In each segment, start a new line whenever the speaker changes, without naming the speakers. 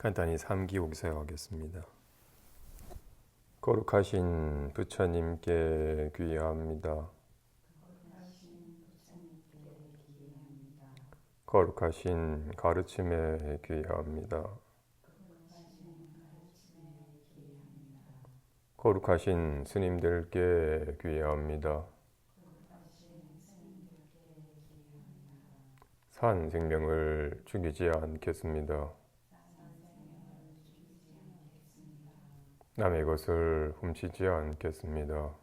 간단히 3기옥 사용하겠습니다. 거룩하신 부처님께 귀의합니다. 거룩하신 가르침에 귀의합니다. 거룩하신 스님들께 귀의합니다. 산 생명을 죽이지 않겠습니다. 남의 것을 훔치지 않겠습니다.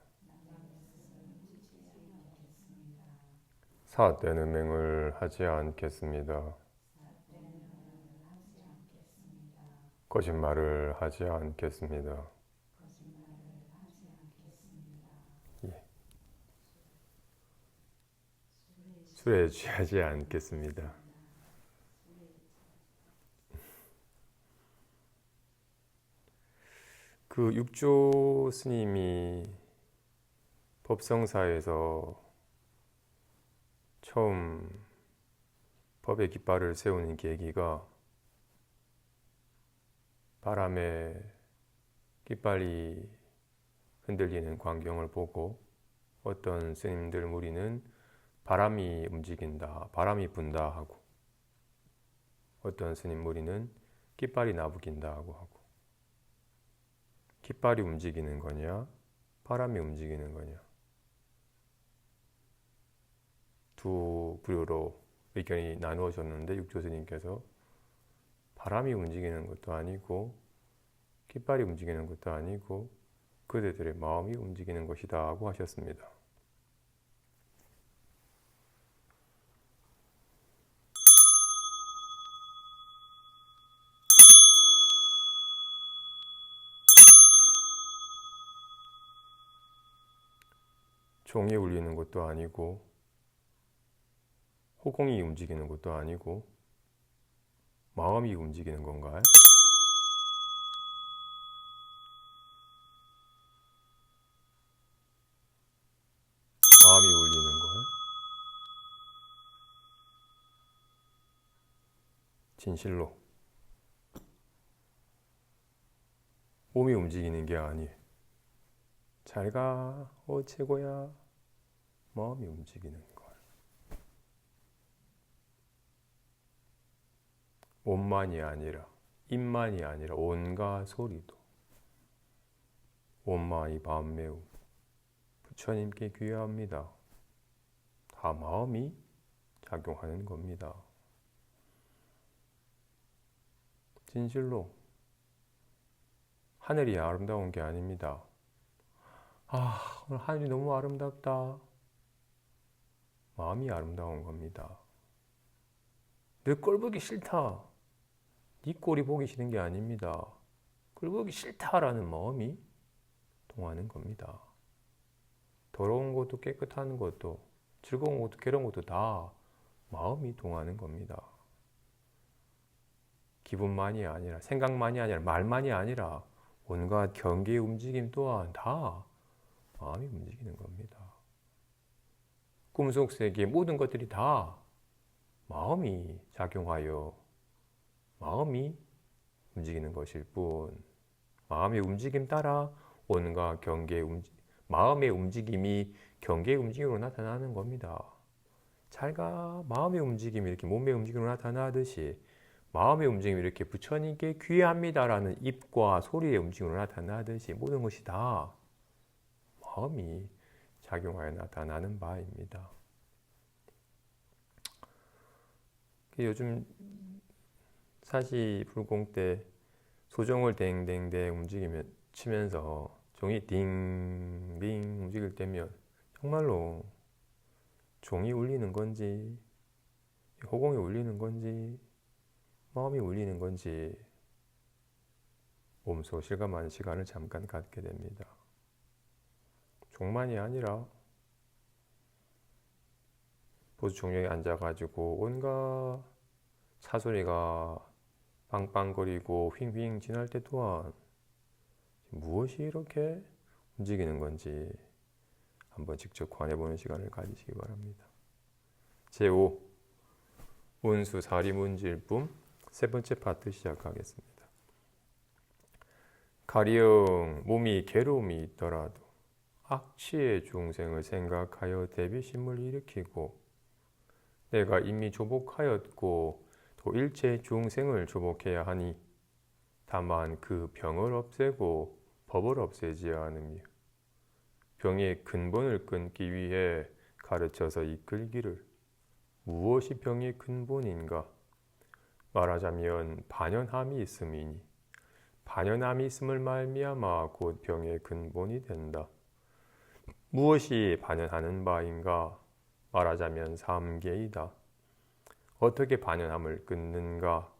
삿된 음행을 하지 않겠습니다. 거짓말을 하지 않겠습니다. 술에 취하지 않겠습니다. 그 육조 스님이 법성사에서 처음 법의 깃발을 세우는 계기가 바람에 깃발이 흔들리는 광경을 보고 어떤 스님들 무리는 바람이 움직인다, 바람이 분다 하고, 어떤 스님 무리는 깃발이 나부긴다 하고, 깃발이 움직이는 거냐, 바람이 움직이는 거냐, 두 부류로 의견이 나누어졌는데 육조 스님께서 바람이 움직이는 것도 아니고 깃발이 움직이는 것도 아니고 그대들의 마음이 움직이는 것이다 하고 하셨습니다. 종이 울리는 것도 아니고 호공이 움직이는 것도 아니고 마음이 움직이는 건가요? 마음이 울리는 걸? 진실로 몸이 움직이는 게 아니에요. 잘가, 최고야. 마음이 움직이는 걸. 몸만이 아니라, 입만이 아니라 온갖 소리도 온마이 반매우 부처님께 귀의합니다. 다 마음이 작용하는 겁니다. 진실로 하늘이 아름다운 게 아닙니다. 오늘 하늘이 너무 아름답다. 마음이 아름다운 겁니다. 내 꼴 보기 싫다. 네 꼴이 보기 싫은 게 아닙니다. 꼴 보기 싫다라는 마음이 통하는 겁니다. 더러운 것도 깨끗한 것도 즐거운 것도 괴로운 것도 다 마음이 통하는 겁니다. 기분만이 아니라 생각만이 아니라 말만이 아니라 온갖 경계의 움직임 또한 다 마음이 움직이는 겁니다. 꿈속 세계의 모든 것들이 다 마음이 작용하여 마음이 움직이는 것일 뿐, 마음의 움직임 따라 온갖 마음의 움직임이 경계의 움직임으로 나타나는 겁니다. 잘가 마음의 움직임이 이렇게 몸의 움직임으로 나타나듯이 마음의 움직임이 이렇게 부처님께 귀의합니다라는 입과 소리의 움직임으로 나타나듯이 모든 것이 다 마음이 작용하여 나타나는 바입니다. 요즘 사시 불공 때 소종을 댕댕댕 치면서 종이 딩딩 움직일 때면 정말로 종이 울리는 건지 호공이 울리는 건지 마음이 울리는 건지 몸소 실감하는 시간을 잠깐 갖게 됩니다. 종만이 아니라 보수 종려에 앉아가지고 온갖 사소리가 빵빵거리고 휘잉휘잉 지날 때 또한 무엇이 이렇게 움직이는 건지 한번 직접 관해보는 시간을 가지시기 바랍니다. 제5 운수 사리문질품 세 번째 파트 시작하겠습니다. 가령 몸이 괴로움이 있더라도 악취의 중생을 생각하여 대비심을 일으키고 내가 이미 조복하였고 또 일체 중생을 조복해야 하니 다만 그 병을 없애고 법을 없애지 않으며 병의 근본을 끊기 위해 가르쳐서 이끌기를 무엇이 병의 근본인가? 말하자면 반연함이 있음이니 반연함이 있음을 말미암아 곧 병의 근본이 된다. 무엇이 반연하는 바인가? 말하자면 삼계이다. 어떻게 반연함을 끊는가?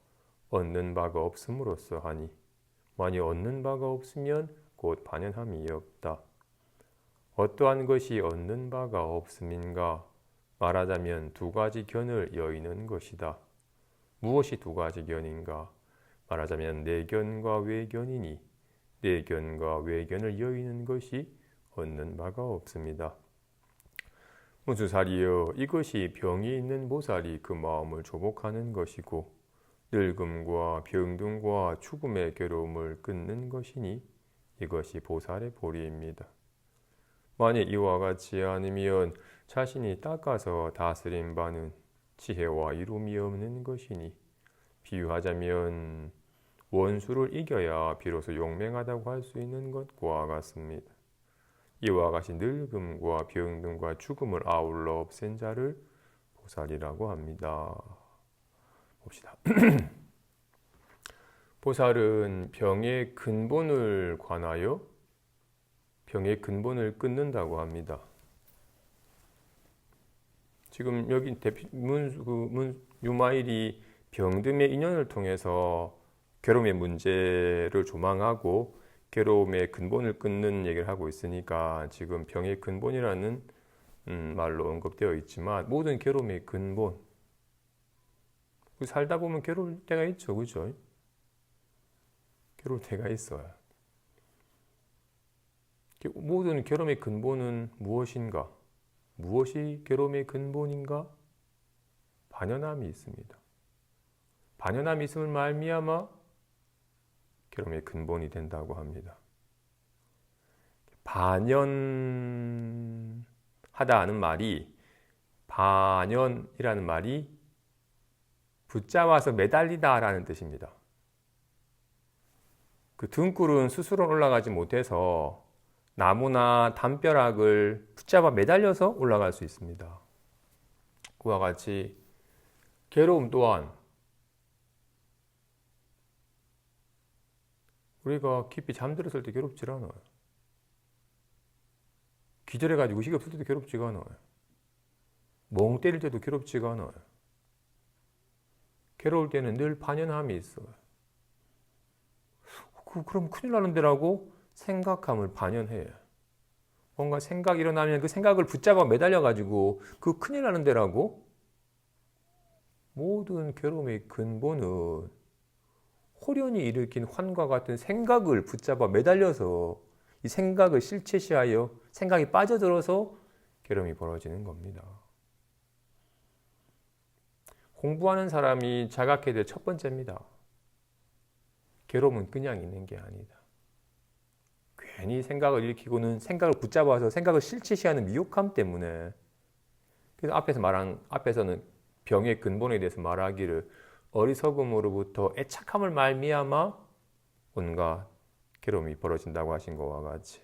얻는 바가 없음으로써 하니 만일 얻는 바가 없으면 곧 반연함이 없다. 어떠한 것이 얻는 바가 없음인가? 말하자면 두 가지 견을 여의는 것이다. 무엇이 두 가지 견인가? 말하자면 내견과 외견이니 내견과 외견을 여의는 것이 얻는 바가 없습니다. 무주사리여 이것이 병이 있는 보살이 그 마음을 조복하는 것이고 늙음과 병등과 죽음의 괴로움을 끊는 것이니 이것이 보살의 보리입니다. 만일 이와 같이 않으면 자신이 닦아서 다스린 바는 지혜와 이룸이 없는 것이니 비유하자면 원수를 이겨야 비로소 용맹하다고 할 수 있는 것과 같습니다. 이와 같이 늙음과 병등과 죽음을 아울러 없앤 자를 보살이라고 합니다. 봅시다. 보살은 병의 근본을 관하여 병의 근본을 끊는다고 합니다. 지금 여기 유마일이 병듦의 인연을 통해서 괴로움의 문제를 조망하고 괴로움의 근본을 끊는 얘기를 하고 있으니까 지금 병의 근본이라는 말로 언급되어 있지만 모든 괴로움의 근본 살다 보면 괴로울 때가 있죠. 그죠? 괴로울 때가 있어요. 모든 괴로움의 근본은 무엇인가? 무엇이 괴로움의 근본인가? 반연함이 있습니다. 반연함이 있음을 말미암아 괴로움의 근본이 된다고 합니다. 반연하다 하는 말이 반연이라는 말이 붙잡아서 매달리다 라는 뜻입니다. 그 등굴은 스스로 올라가지 못해서 나무나 담벼락을 붙잡아 매달려서 올라갈 수 있습니다. 그와 같이 괴로움 또한 우리가 깊이 잠들었을 때 괴롭지 않아요. 기절해가지고 의식이 없을 때도 괴롭지가 않아요. 멍 때릴 때도 괴롭지가 않아요. 괴로울 때는 늘 반연함이 있어요. 그럼 큰일 나는데라고 생각함을 반연해요. 뭔가 생각이 일어나면 그 생각을 붙잡아 매달려가지고 그 큰일 나는데라고 모든 괴로움의 근본은 호련히 일으킨 환과 같은 생각을 붙잡아 매달려서 이 생각을 실체시하여 생각이 빠져들어서 괴로움이 벌어지는 겁니다. 공부하는 사람이 자각해야 될 첫 번째입니다. 괴로움은 그냥 있는 게 아니다. 괜히 생각을 일으키고는 생각을 붙잡아서 생각을 실체시하는 미혹함 때문에 그래서 앞에서는 병의 근본에 대해서 말하기를 어리석음으로부터 애착함을 말미암아 온갖 괴로움이 벌어진다고 하신 것과 같이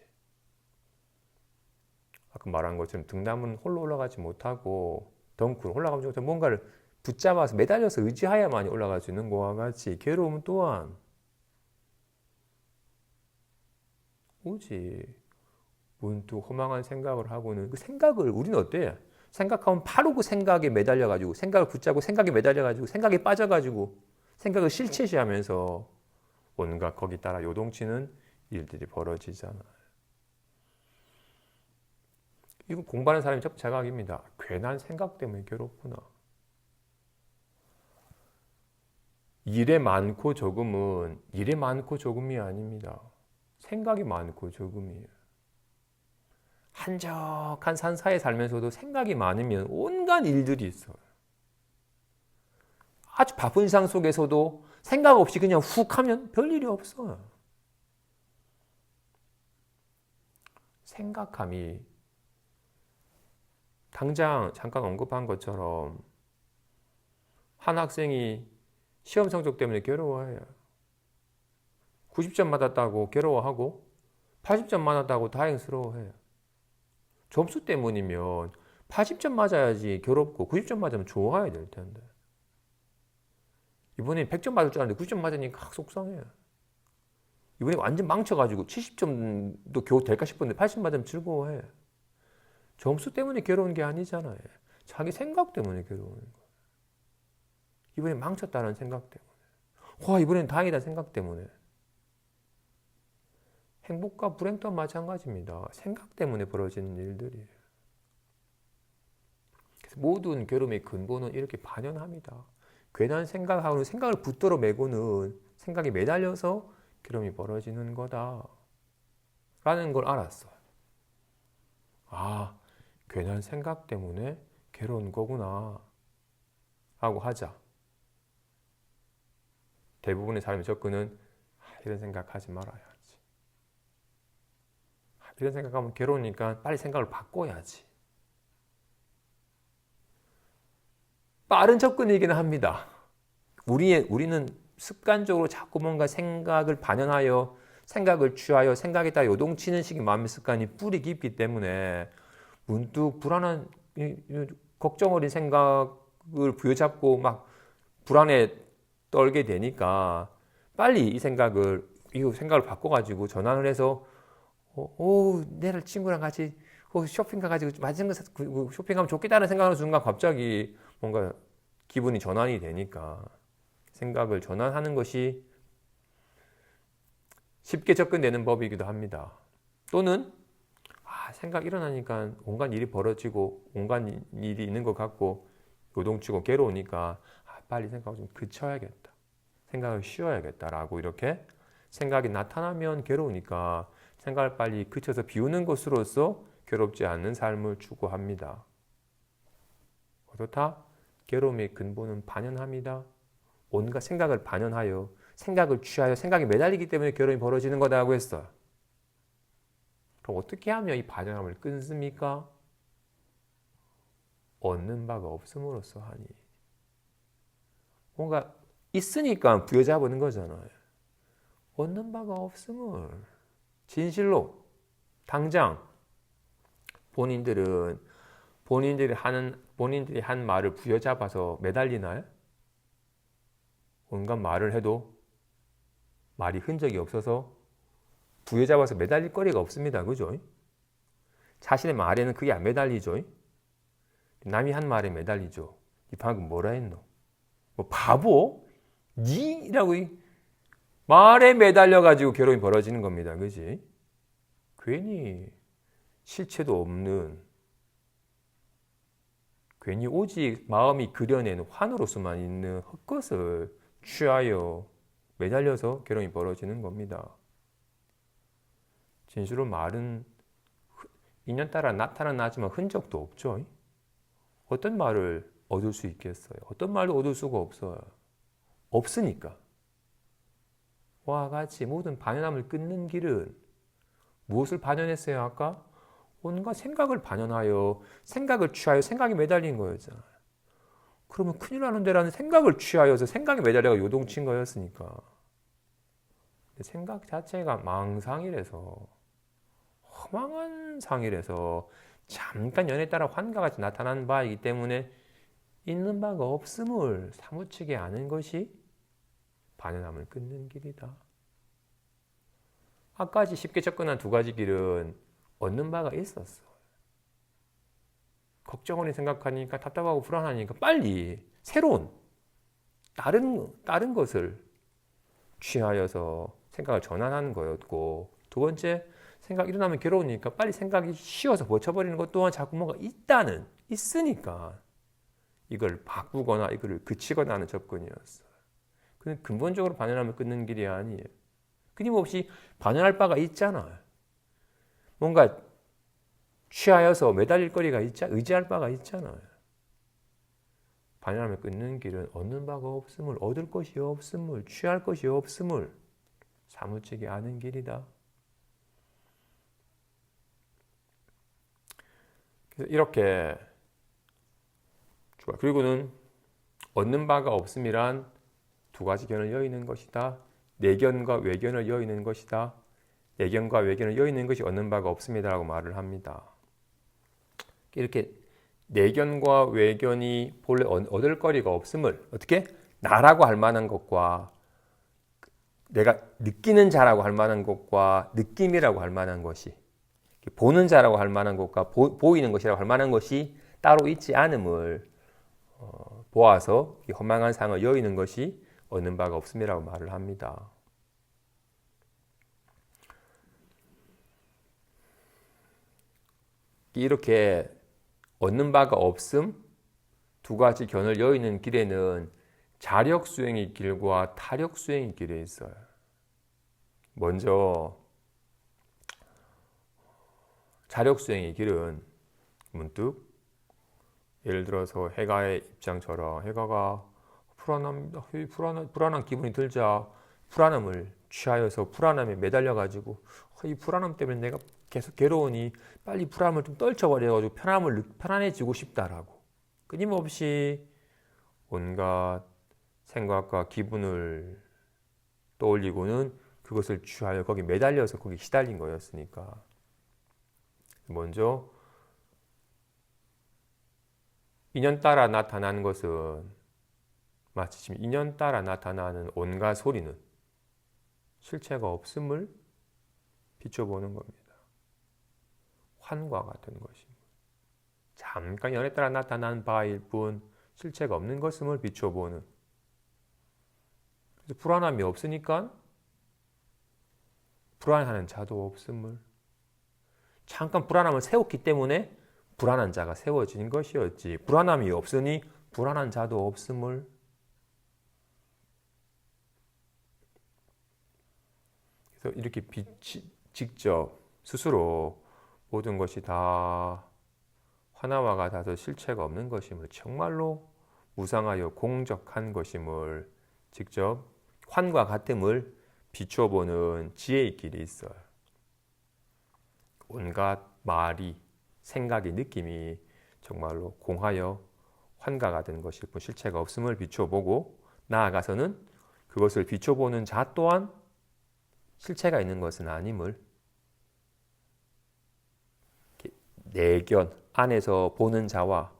아까 말한 것처럼 등나무는 홀로 올라가지 못하고 덩굴 올라가지 못하고 뭔가를 붙잡아서 매달려서 의지하야만이 올라갈 수 있는 것과 같이 괴로움은 또한 오직 문득 허망한 생각을 하고는 그 생각을 우리는 어때? 생각하면 바로 그 생각에 매달려가지고 생각을 붙잡고 생각에 매달려가지고 생각에 빠져가지고 생각을 실체시하면서 온갖 거기 따라 요동치는 일들이 벌어지잖아요. 이거 공부하는 사람이 첫 자각입니다. 괜한 생각 때문에 괴롭구나. 일에 많고 적음은 일에 많고 적음이 아닙니다. 생각이 많고 적음이에요. 한적한 산사에 살면서도 생각이 많으면 온갖 일들이 있어요. 아주 바쁜 일상 속에서도 생각 없이 그냥 훅 하면 별일이 없어요. 생각함이 당장 잠깐 언급한 것처럼 한 학생이 시험 성적 때문에 괴로워해요. 90점 맞았다고 괴로워하고 80점 맞았다고 다행스러워해요. 점수 때문이면 80점 맞아야지 괴롭고 90점 맞으면 좋아야 될 텐데. 이번에 100점 맞을 줄 알았는데 90점 맞으니까 속상해요. 이번에 완전 망쳐가지고 70점도 겨우 될까 싶었는데 80 맞으면 즐거워해. 점수 때문에 괴로운 게 아니잖아요. 자기 생각 때문에 괴로운 거예요. 이번에 망쳤다는 생각 때문에. 와, 이번엔 다행이다 생각 때문에. 행복과 불행 또한 마찬가지입니다. 생각 때문에 벌어지는 일들이에요. 그래서 모든 괴로움의 근본은 이렇게 반영합니다. 괜한 생각하고는 생각을 붙들어 매고는 생각에 매달려서 괴로움이 벌어지는 거다 라는 걸 알았어요. 아, 괜한 생각 때문에 괴로운 거구나 라고 하자. 대부분의 사람의 접근은 이런 생각하지 말아야지. 이런 생각하면 괴로우니까 빨리 생각을 바꿔야지. 빠른 접근이기는 합니다. 우리는 습관적으로 자꾸 뭔가 생각을 반영하여 생각을 취하여 생각에 따라 요동치는 식의 마음의 습관이 뿌리 깊기 때문에 문득 불안한 걱정 어린 생각을 부여잡고 막 불안에 떨게 되니까 빨리 이 생각을 바꿔가지고 전환을 해서 내일 친구랑 같이 쇼핑 가가지고 맛있는 거 쇼핑하면 좋겠다는 생각하는 순간 갑자기 뭔가 기분이 전환이 되니까 생각을 전환하는 것이 쉽게 접근되는 법이기도 합니다. 또는 생각 일어나니까 온갖 일이 벌어지고 온갖 일이 있는 것 같고 요동치고 괴로우니까 빨리 생각을 좀 그쳐야겠다. 생각을 쉬어야겠다라고 이렇게 생각이 나타나면 괴로우니까 생각을 빨리 그쳐서 비우는 것으로서 괴롭지 않는 삶을 추구합니다. 어떻다? 괴로움의 근본은 반연합니다. 온갖 생각을 반연하여 생각을 취하여 생각에 매달리기 때문에 괴로움이 벌어지는 거다라고 했어요. 그럼 어떻게 하면 이 반연함을 끊습니까? 얻는 바가 없음으로써 하니. 뭔가 있으니까 부여잡는 거잖아요. 얻는 바가 없음을 진실로 당장 본인들이 한 말을 부여잡아서 매달리나요? 온갖 말을 해도 말이 흔적이 없어서 부여잡아서 매달릴 거리가 없습니다. 그죠? 자신의 말에는 그게 안 매달리죠. 남이 한 말에 매달리죠. 이 방금 뭐라 했노? 뭐 바보? 니라고 말에 매달려가지고 괴로움이 벌어지는 겁니다. 그지? 괜히 실체도 없는, 괜히 오직 마음이 그려낸 환으로서만 있는 헛것을 취하여 매달려서 괴로움이 벌어지는 겁니다. 진실로 말은 인연따라 나타나지만 흔적도 없죠. 어떤 말을 얻을 수 있겠어요? 어떤 말도 얻을 수가 없어요. 없으니까. 와 같이 모든 반연함을 끊는 길은 무엇을 반연했어요? 아까? 온갖 생각을 반연하여 생각을 취하여 생각에 매달린 거였잖아요. 그러면 큰일 나는데라는 생각을 취하여서 생각에 매달려가 요동친 거였으니까. 생각 자체가 망상이라서 허망한 상이라서 잠깐 연에 따라 환각같이 나타나는 바이기 때문에 있는 바가 없음을 사무치게 아는 것이 반연함을 끊는 길이다. 아까지 쉽게 접근한 두 가지 길은 얻는 바가 있었어. 걱정을 생각하니까 답답하고 불안하니까 빨리 새로운 다른 것을 취하여서 생각을 전환하는 거였고, 두 번째 생각 일어나면 괴로우니까 빨리 생각이 쉬어서 버텨버리는 것 또한 자꾸 뭔가 있으니까 이걸 바꾸거나 이걸 그치거나 하는 접근이었어요. 그건 근본적으로 반연함을 끊는 길이 아니에요. 끊임없이 반연할 바가 있잖아요. 뭔가 취하여서 매달릴 거리가 의지할 바가 있잖아요. 반연함을 끊는 길은 얻는 바가 없음을, 얻을 것이 없음을, 취할 것이 없음을 사무치게 아는 길이다. 그래서 이렇게 좋아. 그리고는 얻는 바가 없음이란 두 가지 견을 여의는 것이다. 내견과 외견을 여의는 것이다. 내견과 외견을 여의는 것이 얻는 바가 없습니다라고 말을 합니다. 이렇게 내견과 외견이 본래 얻을 거리가 없음을 어떻게 나라고 할 만한 것과 내가 느끼는 자라고 할 만한 것과 느낌이라고 할 만한 것이 보는 자라고 할 만한 것과 보이는 것이라고 할 만한 것이 따로 있지 않음을 보아서 이 허망한 상을 여의는 것이 얻는 바가 없음이라고 말을 합니다. 이렇게 얻는 바가 없음 두 가지 견을 여의는 길에는 자력 수행의 길과 타력 수행의 길이 있어요. 먼저 자력 수행의 길은 문득 예를 들어서 해가의 입장처럼 해가가 불안합니다. 불안한 기분이 들자 불안함을 취하여서 불안함에 매달려가지고 이 불안함 때문에 내가 계속 괴로우니 빨리 불안함을 좀 떨쳐버려가지고 편안해지고 싶다라고 끊임없이 온갖 생각과 기분을 떠올리고는 그것을 취하여 거기 매달려서 거기 시달린 거였으니까 먼저 인연 따라 나타나는 것은 마치 지금 인연 따라 나타나는 온갖 소리는 실체가 없음을 비춰보는 겁니다. 환과 같은 것입니다. 잠깐 연에 따라 나타난 바일 뿐 실체가 없는 것임을 비춰보는. 그래서 불안함이 없으니까 불안하는 자도 없음을 잠깐 불안함을 세웠기 때문에 불안한 자가 세워진 것이었지 불안함이 없으니 불안한 자도 없음을 그래서 이렇게 직접 스스로 모든 것이 다 하나와 같아서 실체가 없는 것임을 정말로 무상하여 공적한 것임을 직접 환과 같음을 비춰보는 지혜의 길이 있어요. 온갖 말이 생각이 느낌이 정말로 공하여 환과 같은 것일 뿐 실체가 없음을 비춰보고 나아가서는 그것을 비춰보는 자 또한 실체가 있는 것은 아님을 내견 안에서 보는 자와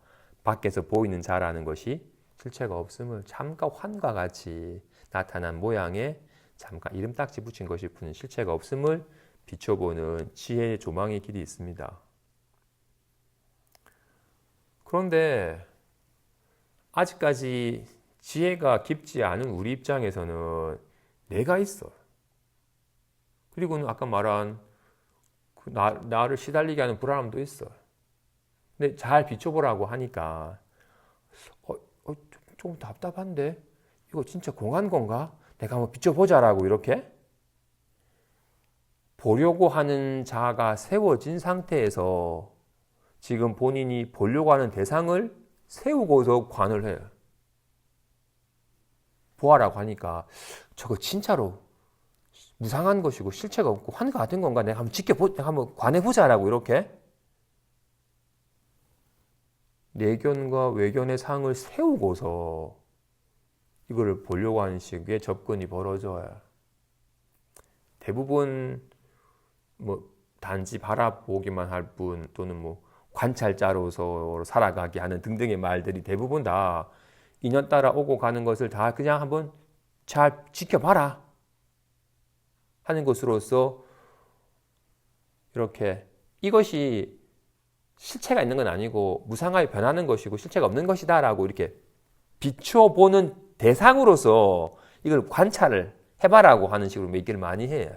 밖에서 보이는 자라는 것이 실체가 없음을 잠깐 환과 같이 나타난 모양에 잠깐 이름딱지 붙인 것일 뿐 실체가 없음을 비춰보는 지혜의 조망의 길이 있습니다. 그런데 아직까지 지혜가 깊지 않은 우리 입장에서는 내가 있어. 그리고는 아까 말한 나를 시달리게 하는 불안함도 있어. 근데 잘 비춰보라고 하니까 좀 답답한데 이거 진짜 공한 건가? 내가 한번 비춰보자라고 이렇게 보려고 하는 자가 세워진 상태에서 지금 본인이 보려고 하는 대상을 세우고서 관을 해요. 보아라고 하니까 저거 진짜로 무상한 것이고 실체가 없고 환과 같은 건가? 내가 한번 관해보자라고 이렇게 내견과 외견의 상을 세우고서 이거를 보려고 하는 식의 접근이 벌어져요. 대부분 단지 바라보기만 할 뿐 또는 관찰자로서 살아가게 하는 등등의 말들이 대부분 다 인연 따라 오고 가는 것을 다 그냥 한번 잘 지켜봐라 하는 것으로서 이렇게 이것이 실체가 있는 건 아니고 무상하게 변하는 것이고 실체가 없는 것이다 라고 이렇게 비춰보는 대상으로서 이걸 관찰을 해봐라고 하는 식으로 얘기를 많이 해요.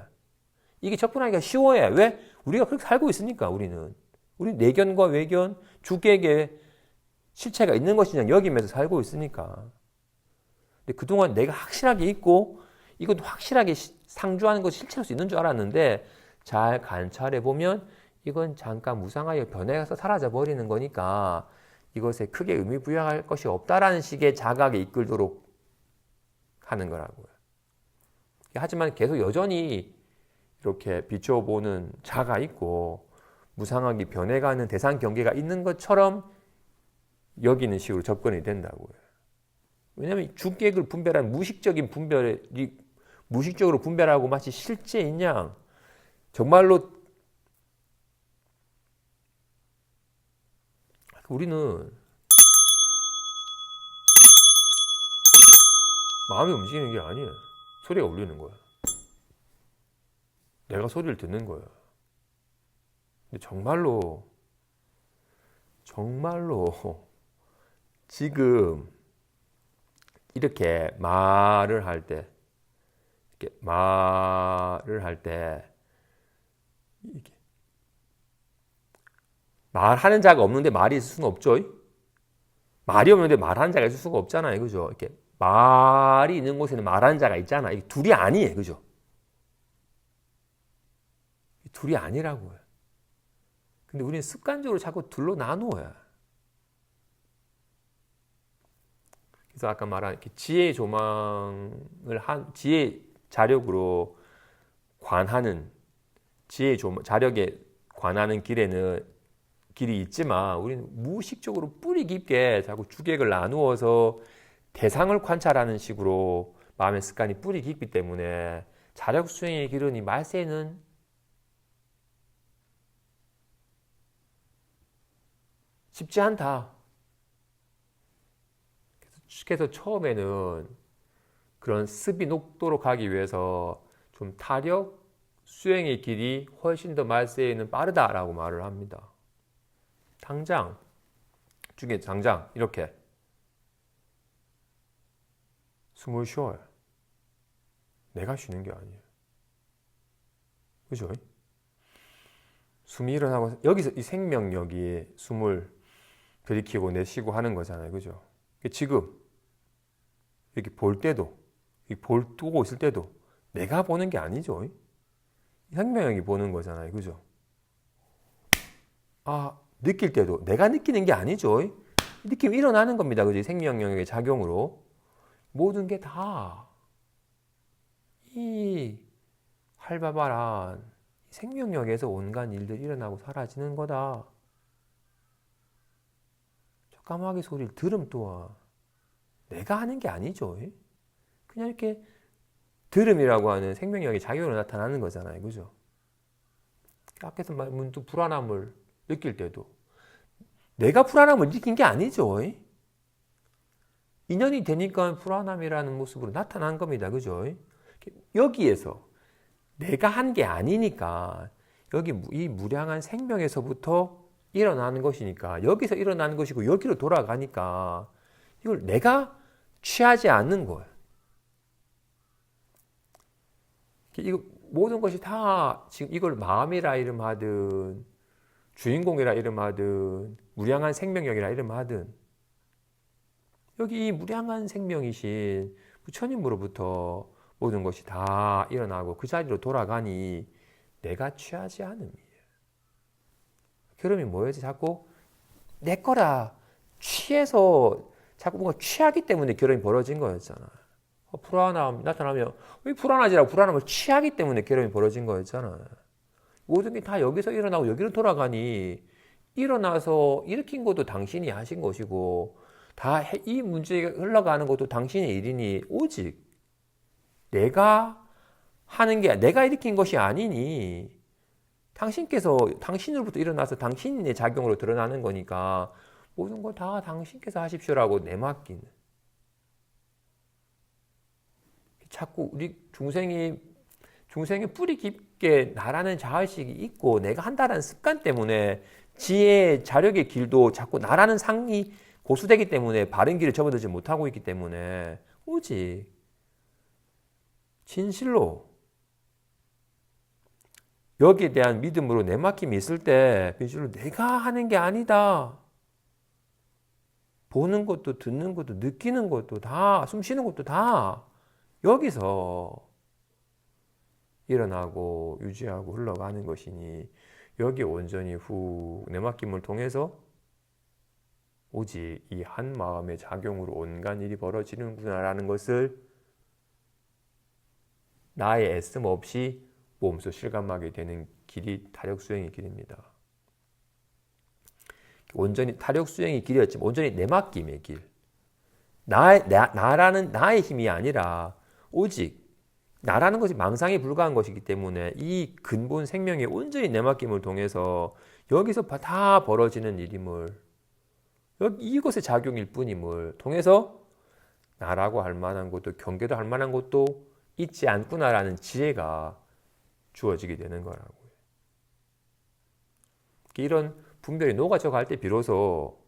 이게 접근하기가 쉬워요. 왜? 우리가 그렇게 살고 있으니까 우리 내견과 외견, 주객에 실체가 있는 것이냐 여기면서 살고 있으니까. 근데 그동안 내가 확실하게 있고 이것도 확실하게 상주하는 것이 실체로서 있는 줄 알았는데 잘 관찰해 보면 이건 잠깐 무상하게 변해서 사라져 버리는 거니까 이것에 크게 의미 부여할 것이 없다라는 식의 자각에 이끌도록 하는 거라고요. 하지만 계속 여전히 이렇게 비춰보는 자가 있고 무상하게 변해가는 대상 경계가 있는 것처럼 여기는 식으로 접근이 된다고요. 왜냐하면 주객을 분별한 무식적인 분별이 무식적으로 분별하고 마치 실제인 양 정말로 우리는 마음이 움직이는 게 아니에요. 소리가 울리는 거야. 내가 소리를 듣는 거야. 근데 정말로 지금 이렇게 말을 할 때 말하는 자가 없는데 말이 있을 수는 없죠. 말이 없는데 말하는 자가 있을 수가 없잖아요. 그죠? 이렇게 말이 있는 곳에는 말하는 자가 있잖아. 이게 둘이 아니에요. 그죠? 둘이 아니라고요. 근데 우리는 습관적으로 자꾸 둘로 나누어요. 그래서 아까 말한 이렇게 지혜 조망을 지혜 자력으로 관하는 자력에 관하는 길이 있지만 우리는 무의식적으로 뿌리 깊게 자꾸 주객을 나누어서 대상을 관찰하는 식으로 마음의 습관이 뿌리 깊기 때문에 자력 수행의 길은 이 말세는 쉽지 않다. 그래서 처음에는 그런 습이 녹도록 하기 위해서 좀 타력 수행의 길이 훨씬 더 말세에는 빠르다라고 말을 합니다. 당장 이렇게 숨을 쉬어요. 내가 쉬는 게 아니에요. 그죠? 숨이 일어나고 여기서 이 생명력이 숨을 들이키고 내쉬고 하는 거잖아요. 그죠? 지금 이렇게 볼 때도 보고 있을 때도 내가 보는 게 아니죠. 생명력이 보는 거잖아요. 그죠? 느낄 때도 내가 느끼는 게 아니죠. 느낌이 일어나는 겁니다. 그죠? 생명력의 작용으로 모든 게 다 이 활발한 생명력에서 온갖 일들이 일어나고 사라지는 거다. 까마귀 소리를 들음 또한 내가 하는 게 아니죠. 그냥 이렇게 들음이라고 하는 생명력의 작용으로 나타나는 거잖아요. 그죠? 앞에서 문득 불안함을 느낄 때도 내가 불안함을 느낀 게 아니죠. 인연이 되니까 불안함이라는 모습으로 나타난 겁니다. 그죠? 여기에서 내가 한 게 아니니까 여기 이 무량한 생명에서부터 일어나는 것이니까 여기서 일어나는 것이고 여기로 돌아가니까 이걸 내가 취하지 않는 거예요. 이거 모든 것이 다 지금 이걸 마음이라 이름하든 주인공이라 이름하든 무량한 생명력이라 이름하든 여기 이 무량한 생명이신 부처님으로부터 모든 것이 다 일어나고 그 자리로 돌아가니 내가 취하지 않음이에요. 그러면 뭐였지? 자꾸 내 거라 취해서 자꾸 뭔가 취하기 때문에 결혼이 벌어진 거였잖아. 불안함 나타나면 왜 불안하지라고 불안함을 취하기 때문에 결혼이 벌어진 거였잖아. 모든 게 다 여기서 일어나고 여기로 돌아가니 일어나서 일으킨 것도 당신이 하신 것이고 다 이 문제가 흘러가는 것도 당신의 일이니 오직 내가 하는 게 내가 일으킨 것이 아니니 당신으로부터 일어나서 당신의 작용으로 드러나는 거니까 모든 걸 다 당신께서 하십시오라고 내맡기는. 자꾸 우리 중생이 뿌리 깊게 나라는 자의식이 있고 내가 한다는 습관 때문에 지혜 자력의 길도 자꾸 나라는 상이 고수되기 때문에 바른 길을 접어들지 못하고 있기 때문에 오직 진실로 여기에 대한 믿음으로 내맡김이 있을 때 진실로 내가 하는 게 아니다. 보는 것도 듣는 것도 느끼는 것도 다 숨쉬는 것도 다 여기서 일어나고 유지하고 흘러가는 것이니 여기에 온전히 후 내맡김을 통해서 오직 이 한 마음의 작용으로 온갖 일이 벌어지는구나라는 것을 나의 애씀 없이 몸소 실감하게 되는 길이 타력수행의 길입니다. 온전히 타력 수행의 길이었지만 온전히 내맡김의 길. 나라는 나의 힘이 아니라 오직 나라는 것이 망상에 불과한 것이기 때문에 이 근본 생명의 온전히 내맡김을 통해서 여기서 다 벌어지는 일임을, 이것의 작용일 뿐임을 통해서 나라고 할 만한 것도 경계도 할 만한 것도 있지 않구나라는 지혜가 주어지게 되는 거라고요. 이런 분별이 녹아져 갈 때 비로소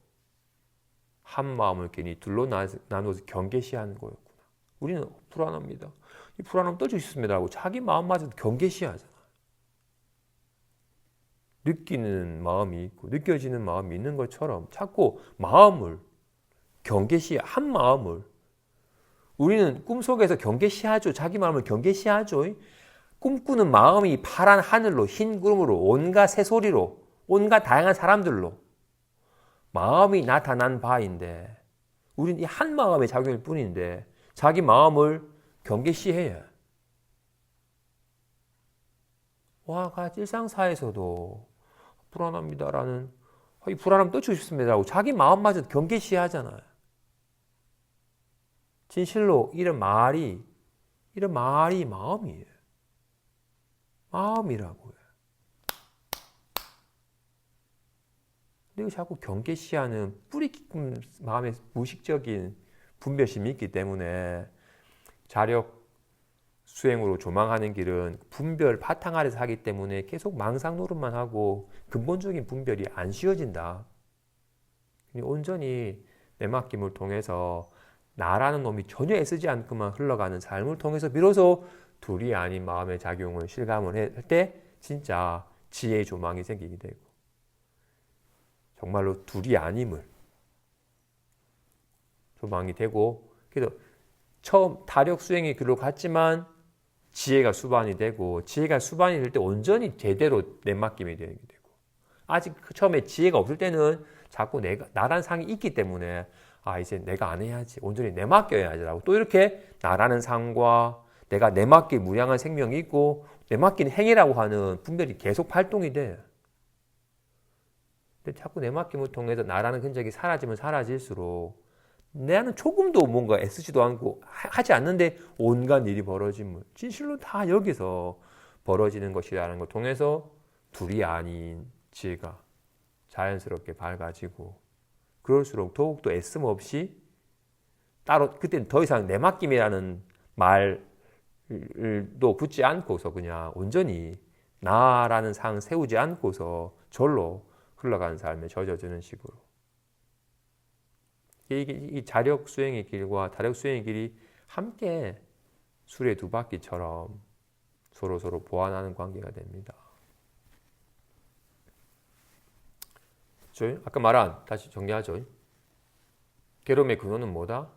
한 마음을 괜히 둘로 나눠서 경계시하는 거였구나. 우리는 불안합니다. 이 불안함 떠주셨습니다 하고 자기 마음마저도 경계시하잖아. 느끼는 마음이 있고 느껴지는 마음이 있는 것처럼 자꾸 마음을 한 마음을, 우리는 꿈속에서 경계시하죠. 자기 마음을 경계시하죠. 꿈꾸는 마음이 파란 하늘로 흰 구름으로 온갖 새소리로 온갖 다양한 사람들로 마음이 나타난 바인데 우리는 이 한 마음의 작용일 뿐인데 자기 마음을 경계시해야. 일상사에서도 불안합니다라는, 이 불안함 떠주셨습니다라고 자기 마음마저 경계시하잖아요. 진실로 이런 말이 마음이에요. 마음이라고요. 근데 자꾸 경계시하는 뿌리 깊은 마음의 무의식적인 분별심이 있기 때문에 자력 수행으로 조망하는 길은 분별 바탕 아래서 하기 때문에 계속 망상 노릇만 하고 근본적인 분별이 안 쉬워진다. 온전히 내맡김을 통해서 나라는 놈이 전혀 애쓰지 않고만 흘러가는 삶을 통해서 비로소 둘이 아닌 마음의 작용을 실감을 할 때 진짜 지혜의 조망이 생기게 되고 정말로 둘이 아님을 조망이 되고, 그래서 처음 타력 수행의 길로 갔지만 지혜가 수반이 되고 지혜가 수반이 될 때 온전히 제대로 내맡김이 되게 되고, 아직 처음에 지혜가 없을 때는 자꾸 나란 상이 있기 때문에 이제 내가 안 해야지, 온전히 내맡겨야지라고 또 이렇게 나라는 상과 내가 내맡길 무량한 생명이 있고 내맡기는 행위라고 하는 분별이 계속 발동이 돼. 근데 자꾸 내맡김을 통해서 나라는 흔적이 사라지면 사라질수록 나는 조금도 뭔가 애쓰지도 않고 하지 않는데 온갖 일이 벌어지면 진실로 다 여기서 벌어지는 것이라는 걸 통해서 둘이 아닌 지혜가 자연스럽게 밝아지고, 그럴수록 더욱더 애씀 없이 따로 그때는 더 이상 내맡김이라는 말도 붙지 않고서 그냥 온전히 나라는 상 세우지 않고서 절로 흘러가는 삶에 젖어드는 식으로, 이 자력 수행의 길과 다력 수행의 길이 함께 수레 두 바퀴처럼 서로 보완하는 관계가 됩니다. 아까 말한, 다시 정리하죠. 괴로움의 근원은 뭐다?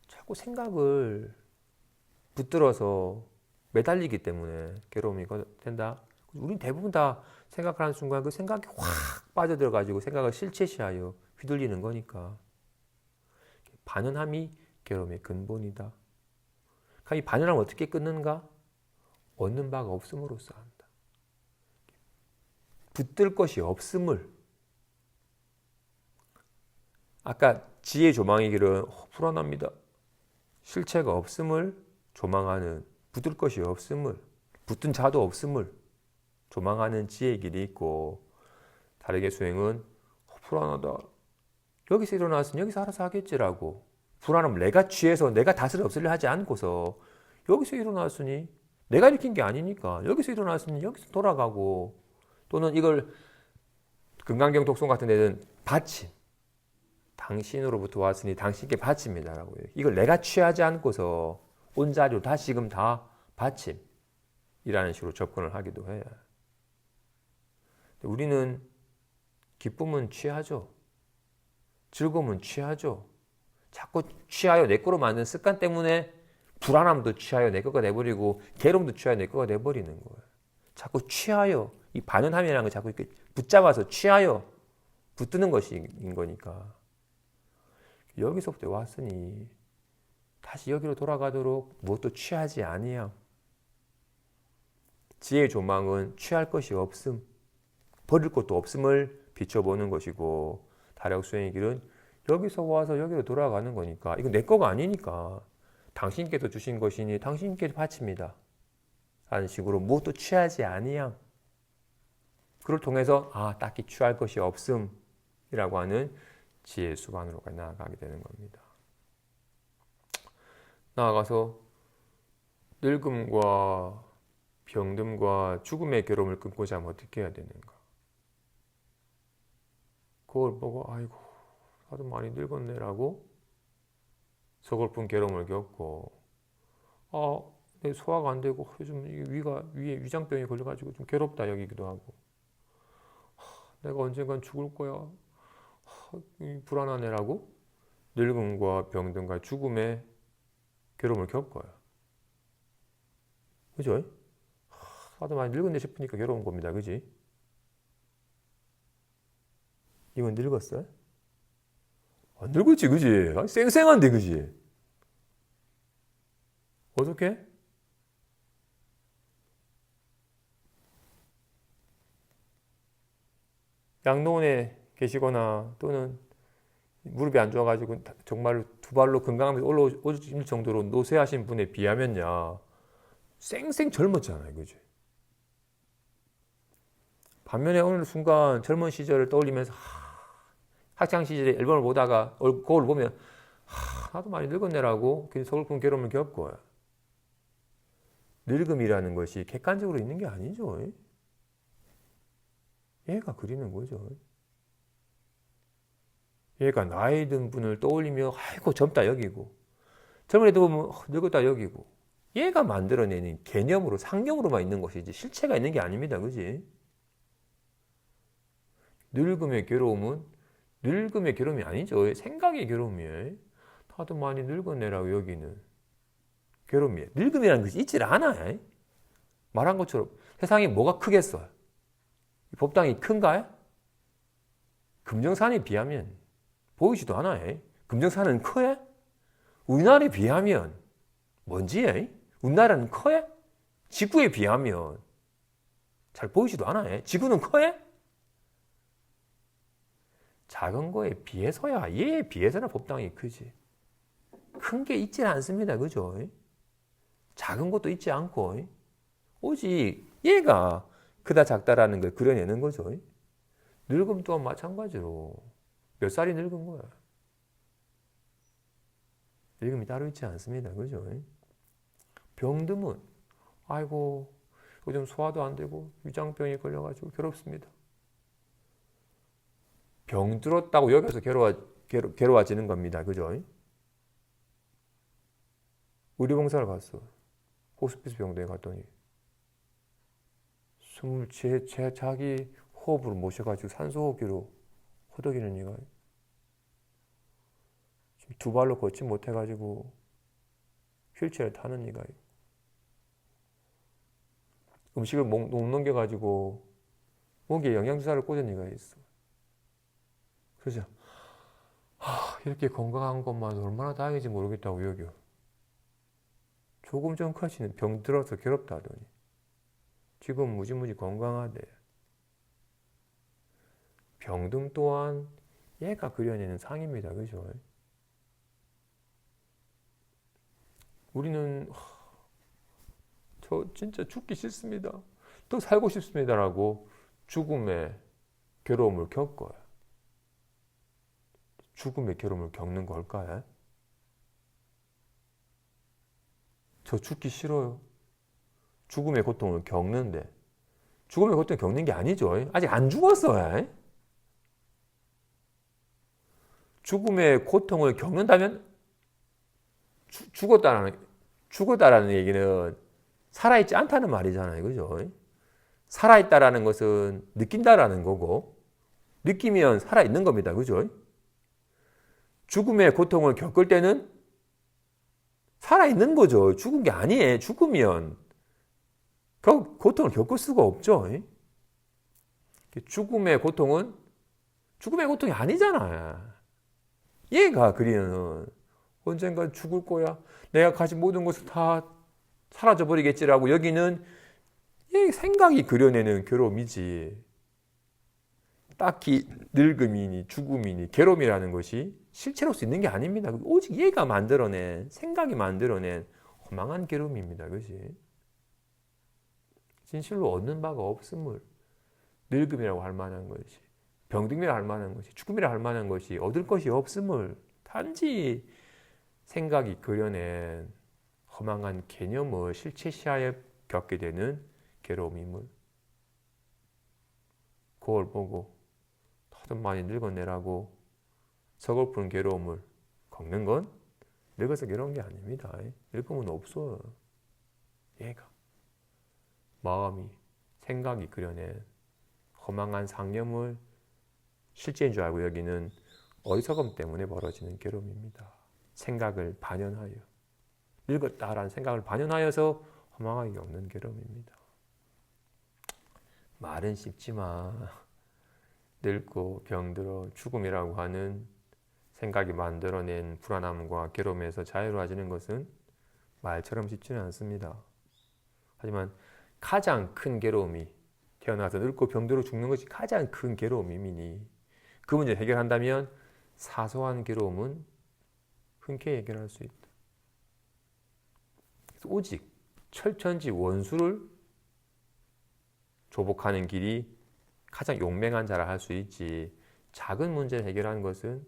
자꾸 생각을 붙들어서 매달리기 때문에 괴로움이 된다. 우린 대부분 다 생각하는 순간 그 생각이 확 빠져들어가지고 생각을 실체시하여 휘둘리는 거니까. 반연함이 괴로움의 근본이다. 이 반연함을 어떻게 끊는가? 얻는 바가 없음으로써 한다. 붙들 것이 없음을, 아까 지혜 조망의 길은 불안합니다. 실체가 없음을 조망하는, 붙들 것이 없음을, 붙든 자도 없음을 조망하는 지혜의 길이 있고, 다르게 수행은 불안하다. 여기서 일어났으니 여기서 알아서 하겠지라고, 불안함을 내가 취해서 내가 다스려 없으려 하지 않고서 여기서 일어났으니 내가 일으킨 게 아니니까 여기서 일어났으니 여기서 돌아가고, 또는 이걸 금강경 독송 같은 데는 받침, 당신으로부터 왔으니 당신께 바칩니다라고 해요. 이걸 내가 취하지 않고서 온 자리로 다시금 다 받침이라는 식으로 접근을 하기도 해요. 우리는 기쁨은 취하죠. 즐거움은 취하죠. 자꾸 취하여 내 거로 만든 습관 때문에 불안함도 취하여 내 거가 돼버리고 괴로움도 취하여 내 거가 돼버리는 거예요. 자꾸 취하여, 이 반연함이라는 걸 자꾸 이렇게 붙잡아서 취하여 붙드는 것인 거니까. 여기서부터 왔으니 다시 여기로 돌아가도록 무엇도 취하지 아니함. 지혜의 조망은 취할 것이 없음, 버릴 것도 없음을 비춰보는 것이고 다력수행의 길은 여기서 와서 여기로 돌아가는 거니까 이건 내 거가 아니니까 당신께서 주신 것이니 당신께 바칩니다 라는 식으로 무엇도 취하지 아니함. 그를 통해서 딱히 취할 것이 없음이라고 하는 지혜의 수반으로 나아가게 되는 겁니다. 나아가서 늙음과 병듦과 죽음의 괴로움을 끊고자 하면 어떻게 해야 되는가? 그걸 보고 아이고 나도 많이 늙었네라고 서글픈 괴로움을 겪고 내 소화가 안 되고 요즘 위에 위장병이 걸려가지고 좀 괴롭다 여기기도 하고 내가 언젠간 죽을 거야 불안하네라고 늙음과 병듦과 죽음의 괴로움을 겪어요. 그죠? 나도 많이 늙었네 싶으니까 괴로운 겁니다. 그지? 이건 늙었어요? 안 늙었지, 그지? 쌩쌩한데, 그지? 어떻게? 양로원에 계시거나 또는 무릎이 안 좋아가지고 정말 두 발로 건강하면서 올라오실 정도로 노쇠하신 분에 비하면요. 쌩쌩 젊었잖아요. 그지? 반면에 어느 순간 젊은 시절을 떠올리면서 학창 시절에 앨범을 보다가 거울 보면 나도 많이 늙었네라고 서글픈 괴로움을 겪고요. 늙음이라는 것이 객관적으로 있는 게 아니죠. 얘가 그리는 거죠. 얘가 나이 든 분을 떠올리며 아이고 젊다 여기고 젊은 애도 보면 늙었다 여기고 얘가 만들어내는 개념으로 상념으로만 있는 것이지 실체가 있는 게 아닙니다. 그지? 늙음의 괴로움은 늙음의 괴로움이 아니죠. 생각의 괴로움이에요. 나도 많이 늙었네라고 여기는 괴로움이에요. 늙음이라는 것이 있질 않아요. 말한 것처럼 세상에 뭐가 크겠어요? 법당이 큰가요? 금정산에 비하면 보이지도 않아요. 금정산은 커요? 우리나라에 비하면 먼지예요? 우리나라는 커요? 지구에 비하면 잘 보이지도 않아요. 지구는 커요? 작은 거에 비해서야 얘에 비해서는 법당이 크지. 큰 게 있지는 않습니다. 그죠? 작은 것도 있지 않고 오직 얘가 크다 작다라는 걸 그려내는 거죠. 늙음 또한 마찬가지로 몇 살이 늙은 거야. 늙음이 따로 있지 않습니다. 그죠? 병듦은 아이고 요즘 소화도 안 되고 위장병이 걸려가지고 괴롭습니다. 병들었다고 여기서 괴로워지는 겁니다. 그죠? 의료봉사를 갔어. 호스피스 병동에 갔더니 숨을 자기 호흡으로 모셔가지고 산소호흡기로 호덕이는 이가 두 발로 걷지 못해가지고 휠체어를 타는 이가 음식을 못 넘겨가지고 목에 영양주사를 꽂은 이가 있어. 그죠? 이렇게 건강한 것만 얼마나 다행인지 모르겠다고 여겨. 조금 전까지는 병들어서 괴롭다 하더니 지금 무지무지 건강하대. 병듦 또한 얘가 그려내는 상입니다. 그죠? 우리는 저 진짜 죽기 싫습니다. 또 살고 싶습니다라고 죽음의 괴로움을 겪어요. 죽음의 괴로움을 겪는 걸까요? 저 죽기 싫어요. 죽음의 고통을 겪는데 죽음의 고통을 겪는 게 아니죠. 아직 안 죽었어요. 죽음의 고통을 겪는다면 죽었다라는 얘기는 살아있지 않다는 말이잖아요. 그죠? 살아있다라는 것은 느낀다라는 거고 느끼면 살아있는 겁니다. 그죠? 죽음의 고통을 겪을 때는 살아있는 거죠. 죽은 게 아니에요. 죽으면 그 고통을 겪을 수가 없죠. 죽음의 고통은 죽음의 고통이 아니잖아요. 얘가 그리는 언젠가 죽을 거야. 내가 가진 모든 것을 다 사라져 버리겠지라고 여기는 얘 생각이 그려내는 괴로움이지. 딱히 늙음이니 죽음이니 괴로움이라는 것이 실체로서 있는 게 아닙니다. 오직 얘가 만들어낸, 생각이 만들어낸 허망한 괴로움입니다. 그것이 진실로 얻는 바가 없음을, 늙음이라고 할 만한 것이, 병듦이라 할 만한 것이, 죽음이라 할 만한 것이 얻을 것이 없음을 단지 생각이 그려낸 허망한 개념을 실체시하에 겪게 되는 괴로움임을, 그걸 보고 더듬 많이 늙어내라고 서글픈 괴로움을 겪는 건 늙어서 괴로운 게 아닙니다. 늙으면 없어요. 얘가 마음이, 생각이 그려낸 허망한 상념을 실제인 줄 알고 여기는 어리석음 때문에 벌어지는 괴로움입니다. 생각을 반영하여, 늙었다라는 생각을 반영하여서 허망하게 겪는 괴로움입니다. 말은 쉽지만 늙고 병들어 죽음이라고 하는 생각이 만들어낸 불안함과 괴로움에서 자유로워지는 것은 말처럼 쉽지는 않습니다. 하지만 가장 큰 괴로움이, 태어나서 늙고 병들어 죽는 것이 가장 큰 괴로움이니 그 문제를 해결한다면 사소한 괴로움은 흔쾌히 해결할 수 있다. 오직 철천지 원수를 조복하는 길이 가장 용맹한 자라 할 수 있지, 작은 문제를 해결하는 것은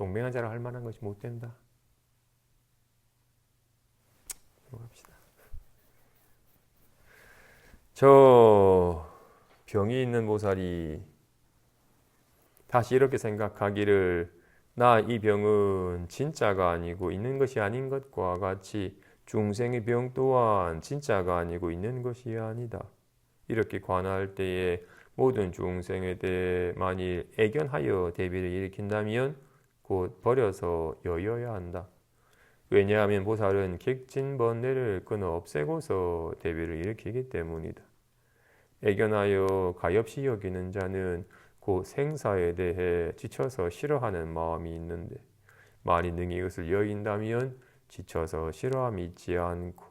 용맹한 자라 할 만한 것이 못 된다. 넘어갑시다. 저 병이 있는 보살이 다시 이렇게 생각하기를, 나 이 병은 진짜가 아니고 있는 것이 아닌 것과 같이 중생의 병 또한 진짜가 아니고 있는 것이 아니다. 이렇게 관할 때에 모든 중생에 대해 만일 애견하여 대비를 일으킨다면 곧 버려서 여여야 한다. 왜냐하면 보살은 객진번뇌를 끊어 없애고서 대비를 일으키기 때문이다. 애견하여 가엾이 여기는 자는 곧 생사에 대해 지쳐서 싫어하는 마음이 있는데, 만일 능히 이것을 여인다면 지쳐서 싫어함이 있지 않고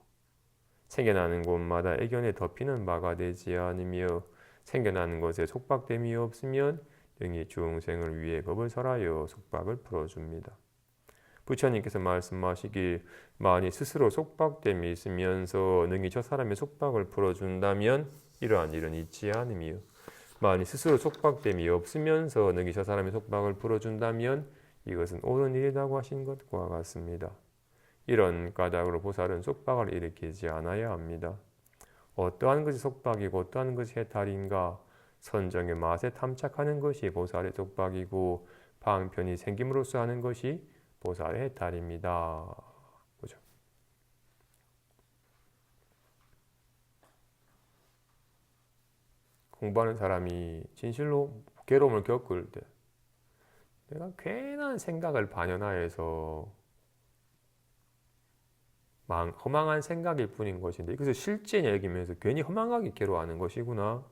생겨나는 곳마다 애견에 덮이는 바가 되지 않으며 생겨나는 것에 속박됨이 없으면 능히 중생을 위해 법을 설하여 속박을 풀어줍니다. 부처님께서 말씀하시길, 만일 스스로 속박됨이 있으면서 능히 저 사람의 속박을 풀어준다면 이러한 일은 있지 않으며, 만일 스스로 속박됨이 없으면서 능히 저 사람의 속박을 풀어준다면 이것은 옳은 일이라고 하신 것과 같습니다. 이런 까닭으로 보살은 속박을 일으키지 않아야 합니다. 어떠한 것이 속박이고 어떠한 것이 해탈인가, 선정의 맛에 탐착하는 것이 보살의 속박이고 방편이 생김으로써 하는 것이 보살의 해탈입니다. 보죠. 공부하는 사람이 진실로 괴로움을 겪을 때 내가 괜한 생각을 반영하여서 허망한 생각일 뿐인 것인데 이것을 실제 여기면서 괜히 허망하게 괴로워하는 것이구나.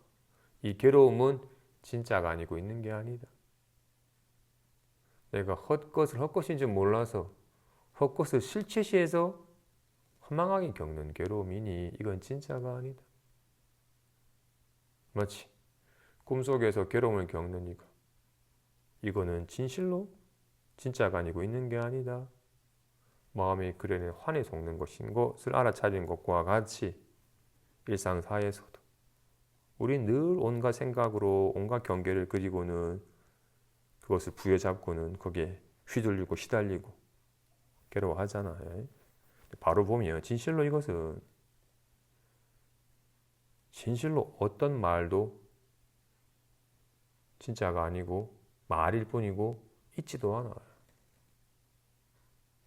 이 괴로움은 진짜가 아니고 있는 게 아니다. 내가 헛것을 헛것인 줄 몰라서 헛것을 실체시해서 허망하게 겪는 괴로움이니 이건 진짜가 아니다. 마치 꿈속에서 괴로움을 겪는 이거는 진실로 진짜가 아니고 있는 게 아니다. 마음에 그려낸 환에 속는 것인 것을 알아차리는 것과 같이 일상사에서도 우리 늘 온갖 생각으로 온갖 경계를 그리고는 그것을 부여잡고는 거기에 휘둘리고 시달리고 괴로워하잖아요. 바로 보면 진실로 이것은 진실로 어떤 말도 진짜가 아니고 말일 뿐이고 있지도 않아요.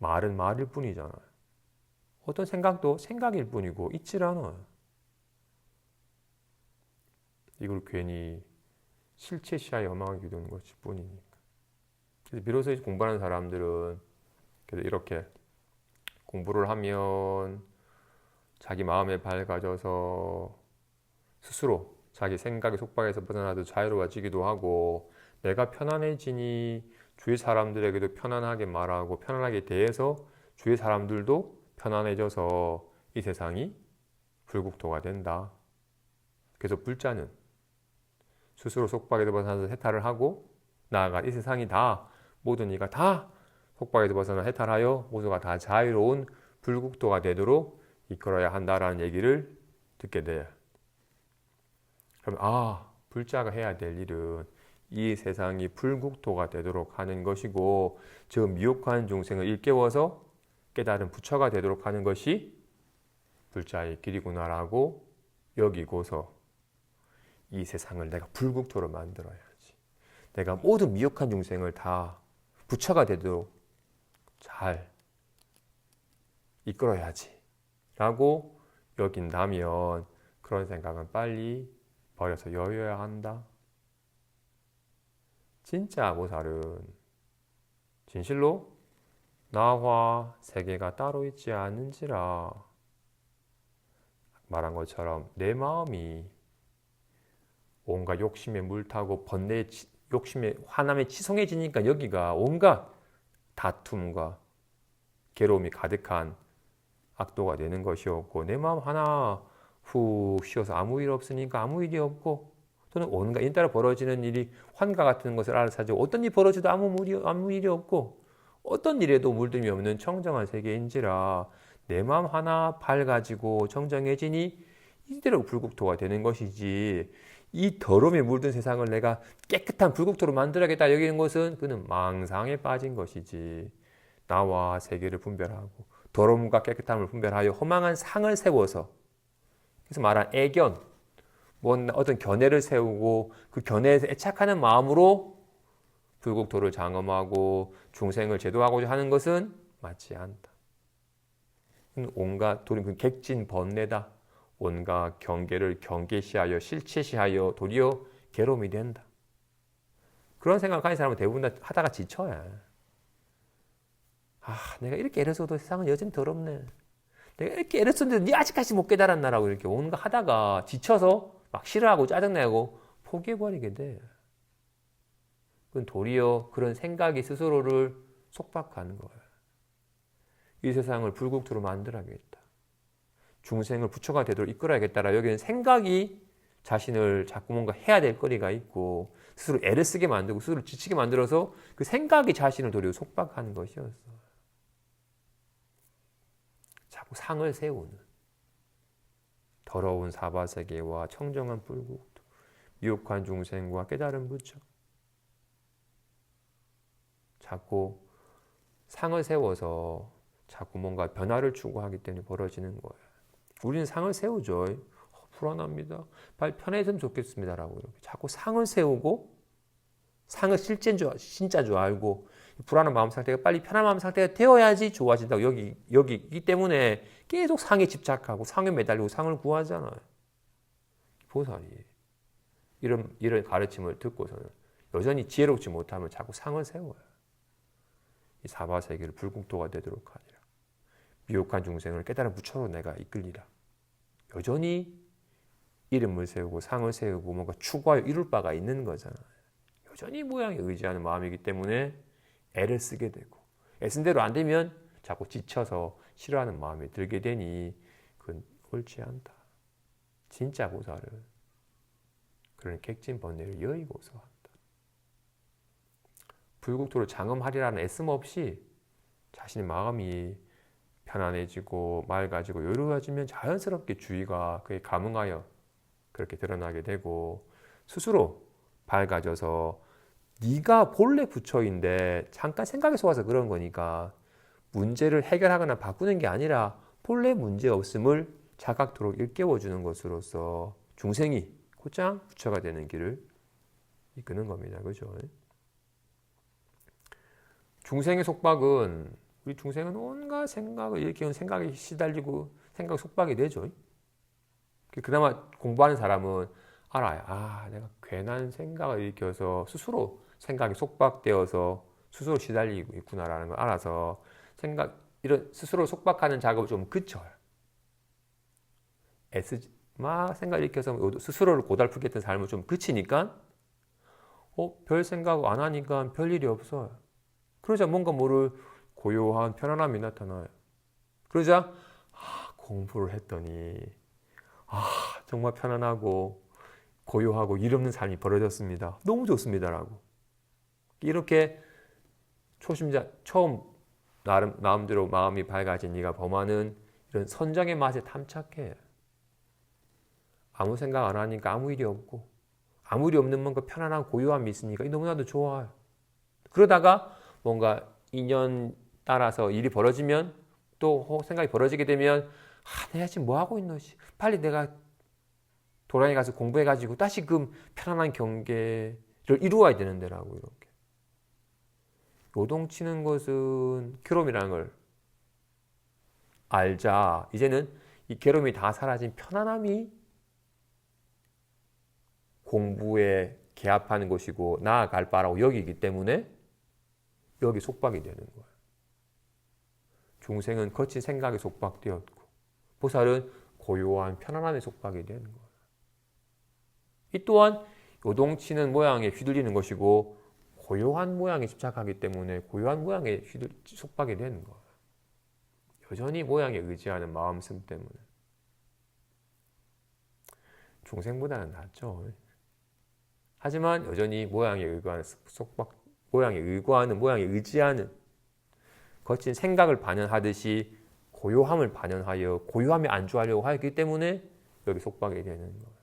말은 말일 뿐이잖아요. 어떤 생각도 생각일 뿐이고 있질 않아요. 이걸 괜히 실체시야에 염하게 두는 것일 뿐이니까. 그래서 비로소 공부하는 사람들은 이렇게 공부를 하면 자기 마음에 밝아져서 스스로 자기 생각의 속박에서 벗어나도 자유로워지기도 하고 내가 편안해지니 주위 사람들에게도 편안하게 말하고 편안하게 대해서 주위 사람들도 편안해져서 이 세상이 불국토가 된다. 그래서 불자는 스스로 속박에서 벗어나서 해탈을 하고 나아가 이 세상이 다 모든 이가 다 속박에서 벗어나 해탈하여 모두가 다 자유로운 불국토가 되도록 이끌어야 한다라는 얘기를 듣게 돼요. 그럼 불자가 해야 될 일은 이 세상이 불국토가 되도록 하는 것이고 저 미혹한 중생을 일깨워서 깨달은 부처가 되도록 하는 것이 불자의 길이구나라고 여기고서 이 세상을 내가 불국토로 만들어야지. 내가 모든 미혹한 중생을 다 부처가 되도록 잘 이끌어야지 라고 여긴다면 그런 생각은 빨리 버려서 여여야 한다. 진짜 보살은 진실로 나와 세계가 따로 있지 않은지라 말한 것처럼 내 마음이 온갖 욕심에 물타고 번뇌의 욕심에 화남에 치성해지니까 여기가 온갖 다툼과 괴로움이 가득한 악도가 되는 것이었고 내 마음 하나 후 쉬어서 아무 일 없으니까 아무 일이 없고 또는 온갖 인따라 벌어지는 일이 환가 같은 것을 알아서 하죠. 어떤 일이 벌어져도 아무 일이 없고 어떤 일에도 물듦이 없는 청정한 세계인지라 내 마음 하나 밝아지고 청정해지니 이대로 불국토가 되는 것이지 이 더러움에 물든 세상을 내가 깨끗한 불국토로 만들어야겠다 여기는 것은 그는 망상에 빠진 것이지 나와 세계를 분별하고 더러움과 깨끗함을 분별하여 허망한 상을 세워서 그래서 말한 애견 어떤 견해를 세우고 그 견해에서 애착하는 마음으로 불국토를 장엄하고 중생을 제도하고자 하는 것은 맞지 않다. 온갖 도리어 객진 번뇌다. 온갖 경계를 경계시하여 실체시하여 도리어 괴로움이 된다. 그런 생각을 가진 사람은 대부분 다 하다가 지쳐요. 내가 이렇게 애를 써도 세상은 여전히 더럽네. 내가 이렇게 애를 썼는데 네 아직까지 못 깨달았나라고 이렇게 온갖 하다가 지쳐서 막 싫어하고 짜증내고 포기해버리게 돼. 그건 도리어 그런 생각이 스스로를 속박하는 거예요. 이 세상을 불국토로 만들어야겠다. 중생을 부처가 되도록 이끌어야겠다라 여기는 생각이 자신을 자꾸 뭔가 해야 될 거리가 있고 스스로 애를 쓰게 만들고 스스로 지치게 만들어서 그 생각이 자신을 도리어 속박하는 것이었어. 자꾸 상을 세우는 더러운 사바세계와 청정한 불국토, 미혹한 중생과 깨달은 부처. 자꾸 상을 세워서 자꾸 뭔가 변화를 추구하기 때문에 벌어지는 거예요. 우리는 상을 세우죠. 불안합니다. 빨리 편해졌으면 좋겠습니다라고 이렇게 자꾸 상을 세우고 상을 진짜인 줄 알고 불안한 마음 상태가 빨리 편한 마음 상태가 되어야지 좋아진다고 여기기 때문에 계속 상에 집착하고 상에 매달리고 상을 구하잖아요. 보살이 이런 가르침을 듣고서는 여전히 지혜롭지 못하면 자꾸 상을 세워요. 이 사바세계를 불국토가 되도록 하리라. 미혹한 중생을 깨달은 부처로 내가 이끌리라. 여전히 이름을 세우고 상을 세우고 뭔가 추구하여 이룰 바가 있는 거잖아요. 여전히 모양에 의지하는 마음이기 때문에 애를 쓰게 되고 애쓴 대로 안 되면 자꾸 지쳐서 싫어하는 마음이 들게 되니 그건 옳지 않다. 진짜 보살은 그런 객진 번뇌를 여의고서 한다. 불국토를 장엄하리라는 애씀 없이 자신의 마음이 편안해지고 맑아지고 여유로워지면 자연스럽게 주의가 그에 감응하여 그렇게 드러나게 되고 스스로 밝아져서 네가 본래 부처인데 잠깐 생각에서 와서 그런 거니까 문제를 해결하거나 바꾸는 게 아니라 본래 문제 없음을 자각토록 일깨워주는 것으로서 중생이 곧장 부처가 되는 길을 이끄는 겁니다. 그죠? 중생의 속박은 우리 중생은 온갖 생각을 일으키는 생각에 시달리고 생각 속박이 되죠. 그나마 공부하는 사람은 알아요. 내가 괜한 생각을 일으켜서 스스로 생각이 속박되어서 스스로 시달리고 있구나라는 걸 알아서 이런 스스로 속박하는 작업을 좀 그쳐요. 막 생각을 일으켜서 스스로를 고달프게 했던 삶을 좀 그치니까 별 생각 안 하니까 별 일이 없어요. 그러자 뭔가 모를 고요한 편안함이 나타나요. 그러자 공부를 했더니 정말 편안하고 고요하고 일 없는 삶이 벌어졌습니다. 너무 좋습니다라고. 이렇게 초심자 처음 마음대로 마음이 밝아진 네가 범하는 이런 선정의 맛에 탐착해. 아무 생각 안 하니까 아무 일이 없고 아무 일이 없는 뭔가 편안한 고요함이 있으니까 너무나도 좋아요. 그러다가 뭔가 인연 따라서 일이 벌어지면 또 생각이 벌어지게 되면 내가 지금 뭐 하고 있노? 빨리 내가 도량에 가서 공부해가지고 다시금 편안한 경계를 이루어야 되는데라고 이렇게. 요동치는 것은 괴로움이라는 걸 알자. 이제는 이 괴로움이 다 사라진 편안함이 공부에 개합하는 것이고 나아갈 바라고 여기기 때문에 여기 속박이 되는 거예요. 중생은 거친 생각에 속박되었고 보살은 고요한 편안함에 속박이 되는 거예요. 이 또한 요동치는 모양에 휘둘리는 것이고 고요한 모양에 집착하기 때문에 고요한 모양에 속박이 되는 거예요. 여전히 모양에 의지하는 마음씀 때문에. 중생보다는 낫죠. 하지만 여전히 모양에 의거하는 모양에 의지하는 거친 생각을 반영하듯이 고요함을 반영하여 고요함에 안주하려고 하기 때문에 여기 속박이 되는 거예요.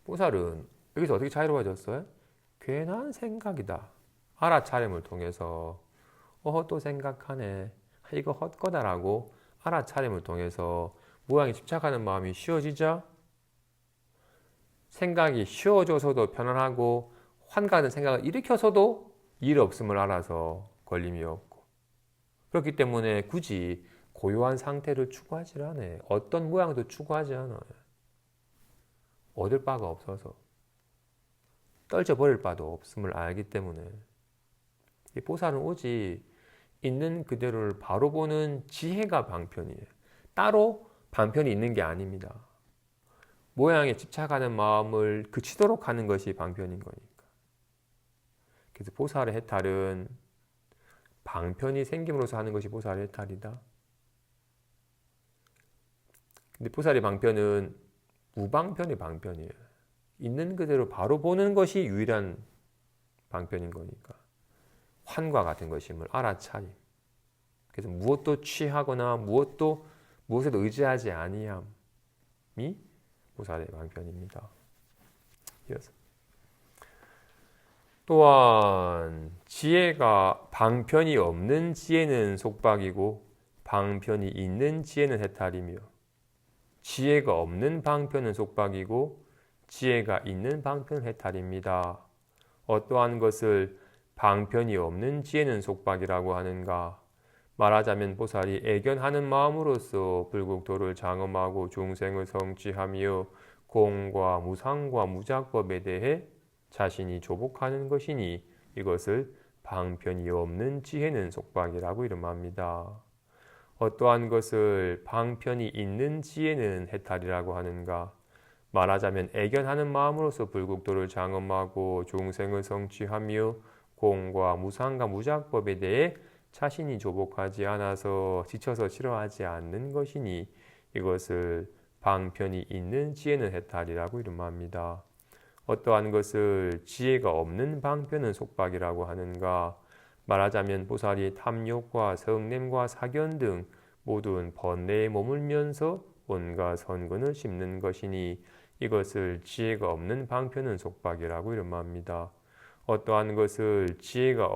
보살은 여기서 어떻게 자유로워졌어요? 괜한 생각이다. 알아차림을 통해서 또 생각하네. 이거 헛거다라고 알아차림을 통해서 모양에 집착하는 마음이 쉬워지자 생각이 쉬워져서도 편안하고 환각하는 생각을 일으켜서도 일 없음을 알아서 걸림이 없고 그렇기 때문에 굳이 고요한 상태를 추구하지 않아요. 어떤 모양도 추구하지 않아요. 얻을 바가 없어서 떨쳐버릴 바도 없음을 알기 때문에 이 보살은 오직 있는 그대로를 바로 보는 지혜가 방편이에요. 따로 방편이 있는 게 아닙니다. 모양에 집착하는 마음을 그치도록 하는 것이 방편인 거니까. 그래서 보살의 해탈은 방편이 생김으로써 하는 것이 보살의 해탈이다. 근데 보살의 방편은 무방편의 방편이에요. 있는 그대로 바로 보는 것이 유일한 방편인 거니까. 환과 같은 것임을 알아차림. 그래서 무엇도 취하거나 무엇에도 의지하지 아니함이 보살의 방편입니다. 이어서 또한 지혜가 방편이 없는 지혜는 속박이고 방편이 있는 지혜는 해탈이며 지혜가 없는 방편은 속박이고 지혜가 있는 방편은 해탈입니다. 어떠한 것을 방편이 없는 지혜는 속박이라고 하는가? 말하자면 보살이 애견하는 마음으로써 불국토를 장엄하고 중생을 성취하며 공과 무상과 무작법에 대해 자신이 조복하는 것이니 이것을 방편이 없는 지혜는 속박이라고 이름합니다. 어떠한 것을 방편이 있는 지혜는 해탈이라고 하는가? 말하자면 애견하는 마음으로써 불국토를 장엄하고 중생을 성취하며 공과 무상과 무작법에 대해 자신이 조복하지 않아서 지쳐서 싫어하지 않는 것이니 이것을 방편이 있는 지혜는 해탈이라고 이름합니다. 어떠한 것을 지혜가 없는 방편은 속박이라고 하는가? 말하자면 보살이 탐욕과 성냄과 사견 등 모든 번뇌에 머물면서 온갖 선근을 심는 것이니 이것을 지혜가 없는 방편은 속박이라고 이름합니다. 어떠한 것을 지혜가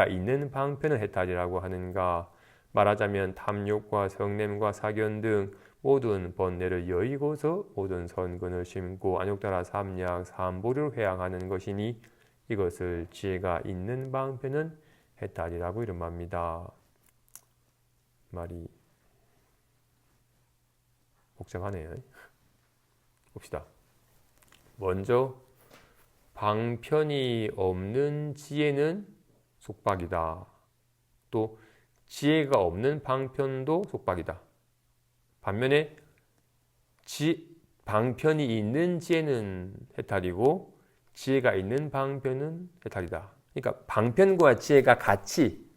있는 방편은 해탈이라고 하는가? 말하자면 탐욕과 성냄과 사견 등 모든 번뇌를 여의고서 모든 선근을 심고 안욕따라 삼약 삼보를 회양하는 것이니 이것을 지혜가 있는 방편은 해탈이라고 이름합니다. 말이 복잡하네요. 봅시다. 먼저 방편이 없는 지혜는 속박이다. 또 지혜가 없는 방편도 속박이다. 반면에 방편이 있는 지혜는 해탈이고 지혜가 있는 방편은 해탈이다. 그러니까 방편과 지혜가 같이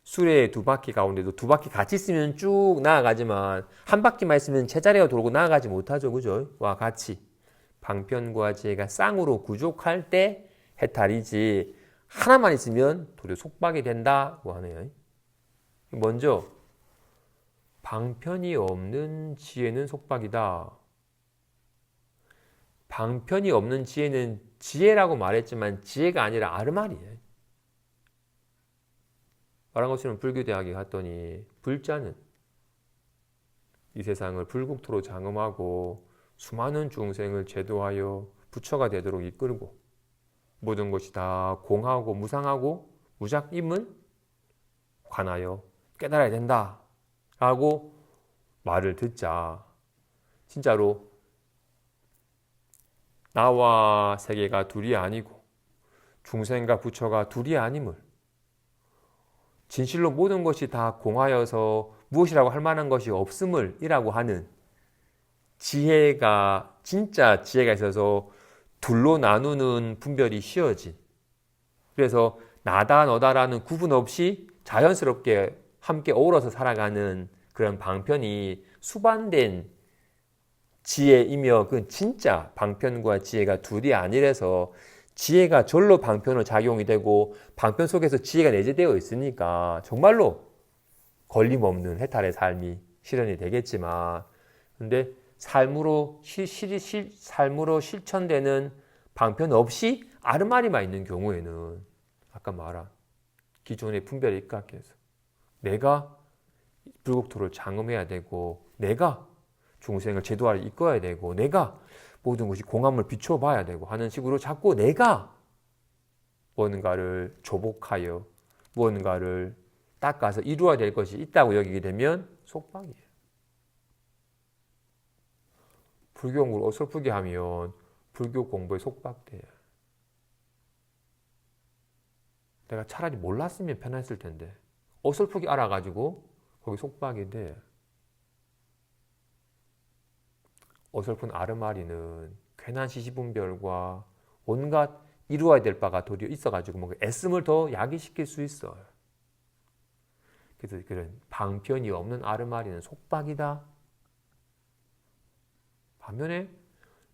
수레 두 바퀴 가운데도 두 바퀴 같이 있으면 쭉 나아가지만 한 바퀴만 있으면 제자리가 돌고 나아가지 못하죠. 그죠? 와 같이 방편과 지혜가 쌍으로 구족할 때 해탈이지 하나만 있으면 도리어 속박이 된다고 하네요. 먼저 방편이 없는 지혜는 속박이다. 방편이 없는 지혜는 지혜라고 말했지만 지혜가 아니라 아르말이에요. 말한 것처럼 불교대학에 갔더니 불자는 이 세상을 불국토로 장엄하고 수많은 중생을 제도하여 부처가 되도록 이끌고 모든 것이 다 공하고 무상하고 무작임은 관하여 깨달아야 된다 라고 말을 듣자 진짜로 나와 세계가 둘이 아니고 중생과 부처가 둘이 아님을 진실로 모든 것이 다 공하여서 무엇이라고 할 만한 것이 없음을 이라고 하는 지혜가 진짜 지혜가 있어서 둘로 나누는 분별이 쉬워진 그래서 나다 너다라는 구분 없이 자연스럽게 함께 어우러서 살아가는 그런 방편이 수반된 지혜이며 그 진짜 방편과 지혜가 둘이 아니라서 지혜가 절로 방편으로 작용이 되고 방편 속에서 지혜가 내재되어 있으니까 정말로 걸림없는 해탈의 삶이 실현이 되겠지만 근데 삶으로 실천되는 방편 없이 아르마리만 있는 경우에는 아까 말한 기존의 분별에 입각해서 내가 불국토를 장엄해야 되고 내가 중생을 제도하려 이끌어야 되고 내가 모든 것이 공함을 비춰봐야 되고 하는 식으로 자꾸 내가 무언가를 조복하여 무언가를 닦아서 이루어야 될 것이 있다고 여기게 되면 속박이에요. 불교 공부를 어설프게 하면 불교 공부에 속박돼요. 내가 차라리 몰랐으면 편했을 텐데 어설프게 알아가지고 거기 속박이 돼. 어설픈 아르마리는 괜한 시시분별과 온갖 이루어야 될 바가 도리어 있어가지고 뭔가 애씀을 더 야기시킬 수 있어요. 그래서 그런 방편이 없는 아르마리는 속박이다. 반면에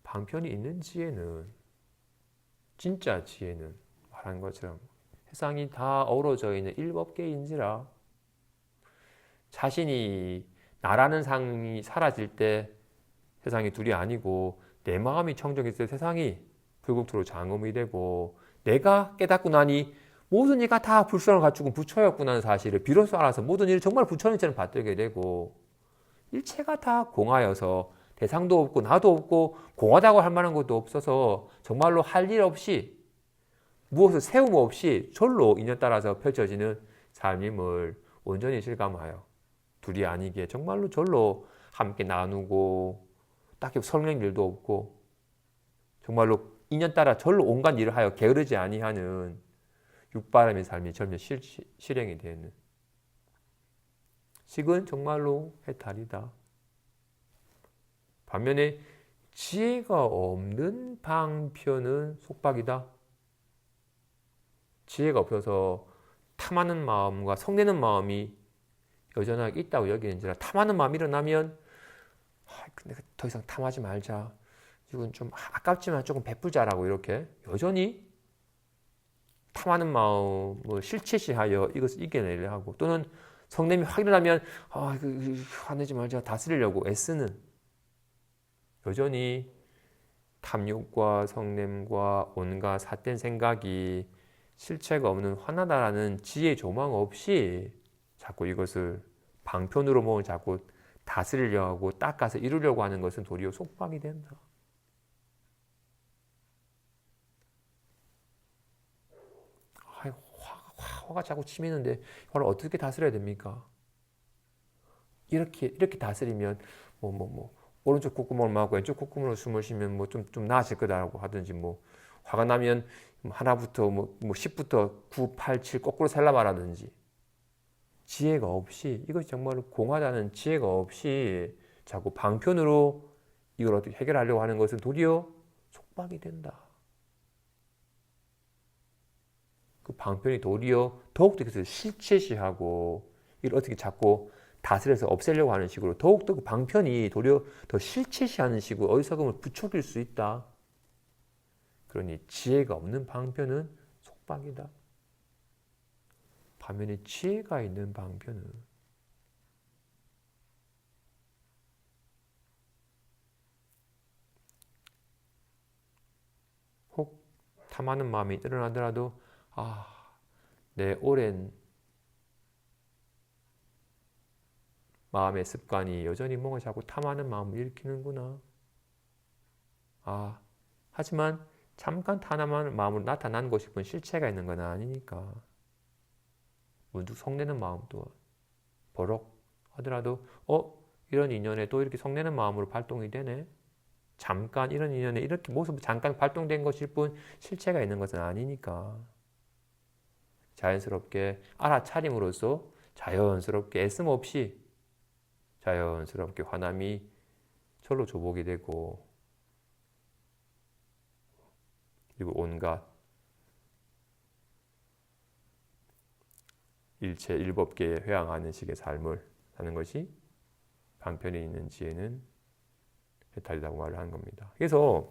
방편이 있는 지혜는 진짜 지혜는 말한 것처럼 세상이 다 어우러져 있는 일법계인지라 자신이 나라는 상이 사라질 때 세상이 둘이 아니고 내 마음이 청정했을 때 세상이 불국토로 장엄이 되고 내가 깨닫고 나니 모든 이가 다 불성을 갖추고 부처였구나는 사실을 비로소 알아서 모든 일을 정말 부처님처럼 받들게 되고 일체가 다 공하여서 대상도 없고 나도 없고 공하다고 할 만한 것도 없어서 정말로 할 일 없이 무엇을 세움 없이 절로 인연 따라서 펼쳐지는 삶임을 온전히 실감하여 둘이 아니기에 정말로 절로 함께 나누고 딱히 설명 일도 없고 정말로 인연 따라 절로 온갖 일을 하여 게으르지 아니하는 육바람의 삶이 절묘 실행이 되는 식은 정말로 해탈이다. 반면에 지혜가 없는 방편은 속박이다. 지혜가 없어서 탐하는 마음과 성내는 마음이 여전하게 있다고 여기는지라 탐하는 마음이 일어나면 근데 더 이상 탐하지 말자. 이건 좀 아깝지만 조금 베풀자라고 이렇게 여전히 탐하는 마음을 실체시하여 이것을 이겨내려 하고 또는 성냄이 확 일어나면 화내지 말자 다스리려고 애쓰는 여전히 탐욕과 성냄과 온갖 삿된 생각이 실체가 없는 화나다라는 지혜 조망 없이 자꾸 이것을 방편으로 뭐 자꾸 다스리려고 하고 닦아서 이루려고 하는 것은 도리어 속박이 된다. 화가 자꾸 치미는데 화를 어떻게 다스려야 됩니까? 이렇게 다스리면 오른쪽 콧구멍을 막고 왼쪽 콧구멍으로 숨을 쉬면 좀 나아질 거다라고 하든지 화가 나면 하나부터 10부터 9, 8, 7 거꾸로 살라 말하든지 지혜가 없이 이것이 정말로 공하다는 지혜가 없이 자꾸 방편으로 이걸 어떻게 해결하려고 하는 것은 도리어 속박이 된다. 그 방편이 도리어 더욱더 그것을 실체시하고 이걸 어떻게 자꾸 다스려서 없애려고 하는 식으로 더욱더 그 방편이 도리어 더 실체시하는 식으로 어리석음을 부추길 수 있다. 그러니 지혜가 없는 방편은 속박이다. 반면에 지혜가 있는 방편은 혹 탐하는 마음이 일어나더라도 내 오랜 마음의 습관이 여전히 뭔가 자꾸 탐하는 마음을 일으키는구나. 하지만 잠깐 탐하는 마음으로 나타난 것이 본 실체가 있는 건 아니니까. 문득 성내는 마음도 버럭 하더라도 이런 인연에 또 이렇게 성내는 마음으로 발동이 되네. 잠깐 이런 인연에 이렇게 모습 잠깐 발동된 것일 뿐 실체가 있는 것은 아니니까. 자연스럽게 알아차림으로써 자연스럽게 애씀 없이 자연스럽게 화남이 절로 조복이 되고 그리고 온갖 일체 일법계에 회항하는 식의 삶을 사는 것이 방편에 있는 지혜는 해탈이라고 말을 하는 겁니다. 그래서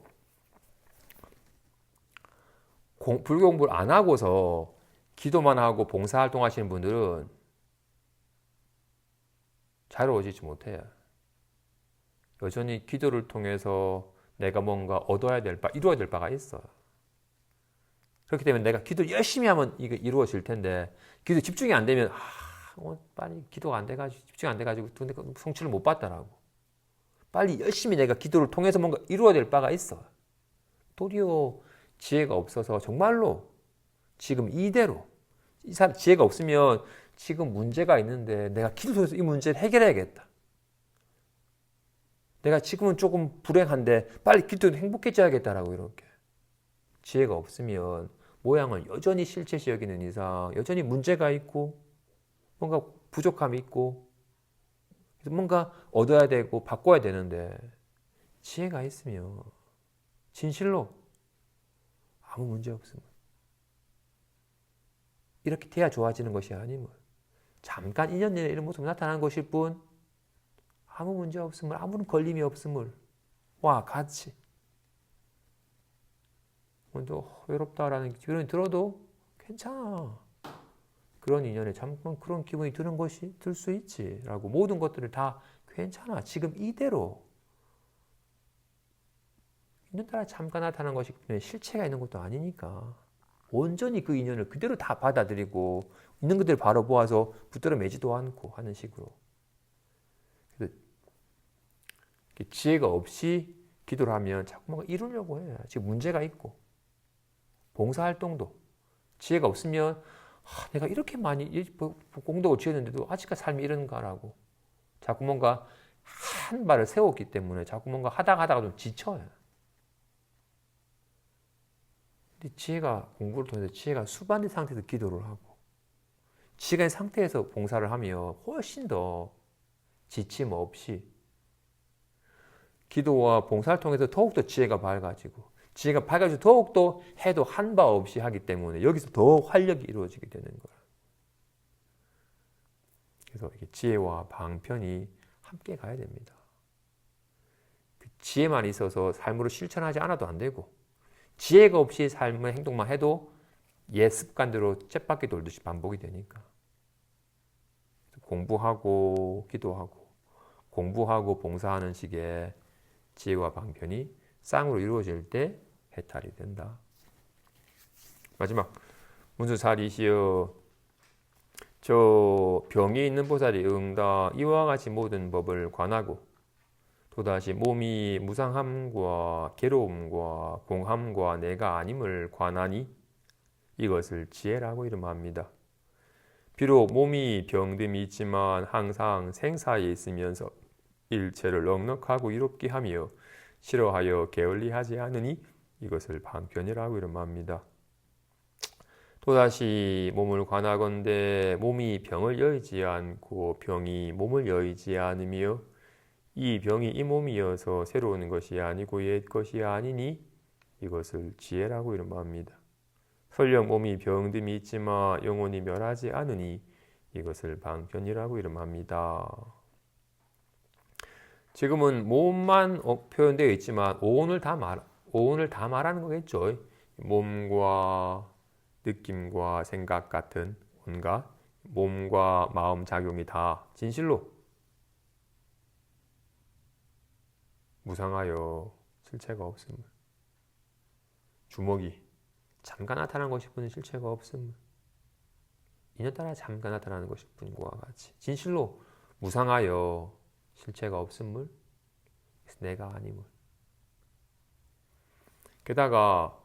불교 공부를 안 하고서 기도만 하고 봉사활동 하시는 분들은 자유로워지지 못해요. 여전히 기도를 통해서 내가 뭔가 얻어야 될 바, 이루어야 될 바가 있어. 그렇기 때문에 내가 기도를 열심히 하면 이게 이루어질 텐데 기도 집중이 안 되면 빨리 기도가 안 돼가지고 집중이 안 돼가지고 성취를 못 봤다라고. 빨리 열심히 내가 기도를 통해서 뭔가 이루어야 될 바가 있어. 도리어 지혜가 없어서 정말로 지금 이대로 지혜가 없으면 지금 문제가 있는데 내가 기도 통해서 이 문제를 해결해야겠다. 내가 지금은 조금 불행한데 빨리 기도해서 행복해져야겠다라고 이렇게. 지혜가 없으면 모양을 여전히 실체시 여기는 이상 여전히 문제가 있고 뭔가 부족함이 있고 뭔가 얻어야 되고 바꿔야 되는데 지혜가 있으면 진실로 아무 문제 없음을 이렇게 돼야 좋아지는 것이 아님을 잠깐 인연 내에 이런 모습이 나타나는 것일 뿐 아무 문제 없음을 아무런 걸림이 없음을 와 같이 또 외롭다라는 기분이 들어도 괜찮아. 그런 인연에 잠깐 그런 기분이 드는 것이 들 수 있지 라고 모든 것들을 다 괜찮아. 지금 이대로 있는 따라 잠깐 나타나는 것이 실체가 있는 것도 아니니까 온전히 그 인연을 그대로 다 받아들이고 있는 그대로 바로 보아서 붙들어 매지도 않고 하는 식으로 지혜가 없이 기도를 하면 자꾸 뭔가 이루려고 해. 지금 문제가 있고 봉사활동도 지혜가 없으면 내가 이렇게 많이 공덕을 지었는데도 아직까지 삶이 이런가라고 자꾸 뭔가 한 발을 세웠기 때문에 자꾸 뭔가 하다가 좀 지쳐요. 근데 지혜가 공부를 통해서 지혜가 수반된 상태에서 기도를 하고 지혜가 있는 상태에서 봉사를 하면 훨씬 더 지침 없이 기도와 봉사를 통해서 더욱더 지혜가 밝아지고 지혜가 밝아지고 더욱더 해도 한 바 없이 하기 때문에 여기서 더 활력이 이루어지게 되는 거야. 그래서 이게 지혜와 방편이 함께 가야 됩니다. 그 지혜만 있어서 삶으로 실천하지 않아도 안 되고 지혜가 없이 삶의 행동만 해도 옛 습관대로 쳇바퀴 돌듯이 반복이 되니까 공부하고 기도하고 공부하고 봉사하는 식의 지혜와 방편이 쌍으로 이루어질 때 해탈이 된다. 마지막 문수살이시여 저 병이 있는 보살이 응다 이와 같이 모든 법을 관하고 또다시 몸이 무상함과 괴로움과 공함과 내가 아님을 관하니 이것을 지혜라고 이름합니다. 비록 몸이 병듦이 있지만 항상 생사에 있으면서 일체를 넉넉하고 이롭게 하며 싫어하여 게을리하지 않으니 이것을 방편이라고 이름합니다. 또다시 몸을 관하건대 몸이 병을 여의지 않고 병이 몸을 여의지 않으며 이 병이 이 몸이어서 새로운 것이 아니고 옛 것이 아니니 이것을 지혜라고 이름합니다. 설령 몸이 병듦이 있지만 영혼이 멸하지 않으니 이것을 방편이라고 이름합니다. 지금은 몸만 표현되어 있지만 오온을 다 말하는 거겠죠. 몸과 느낌과 생각 같은 온갖 몸과 마음 작용이 다 진실로 무상하여 실체가 없음을. 주먹이 잠깐 나타나는 것일 뿐 실체가 없음을. 인연따라 잠깐 나타나는 것일 뿐과 같이 진실로 무상하여 실체가 없음을. 내가 아님을. 게다가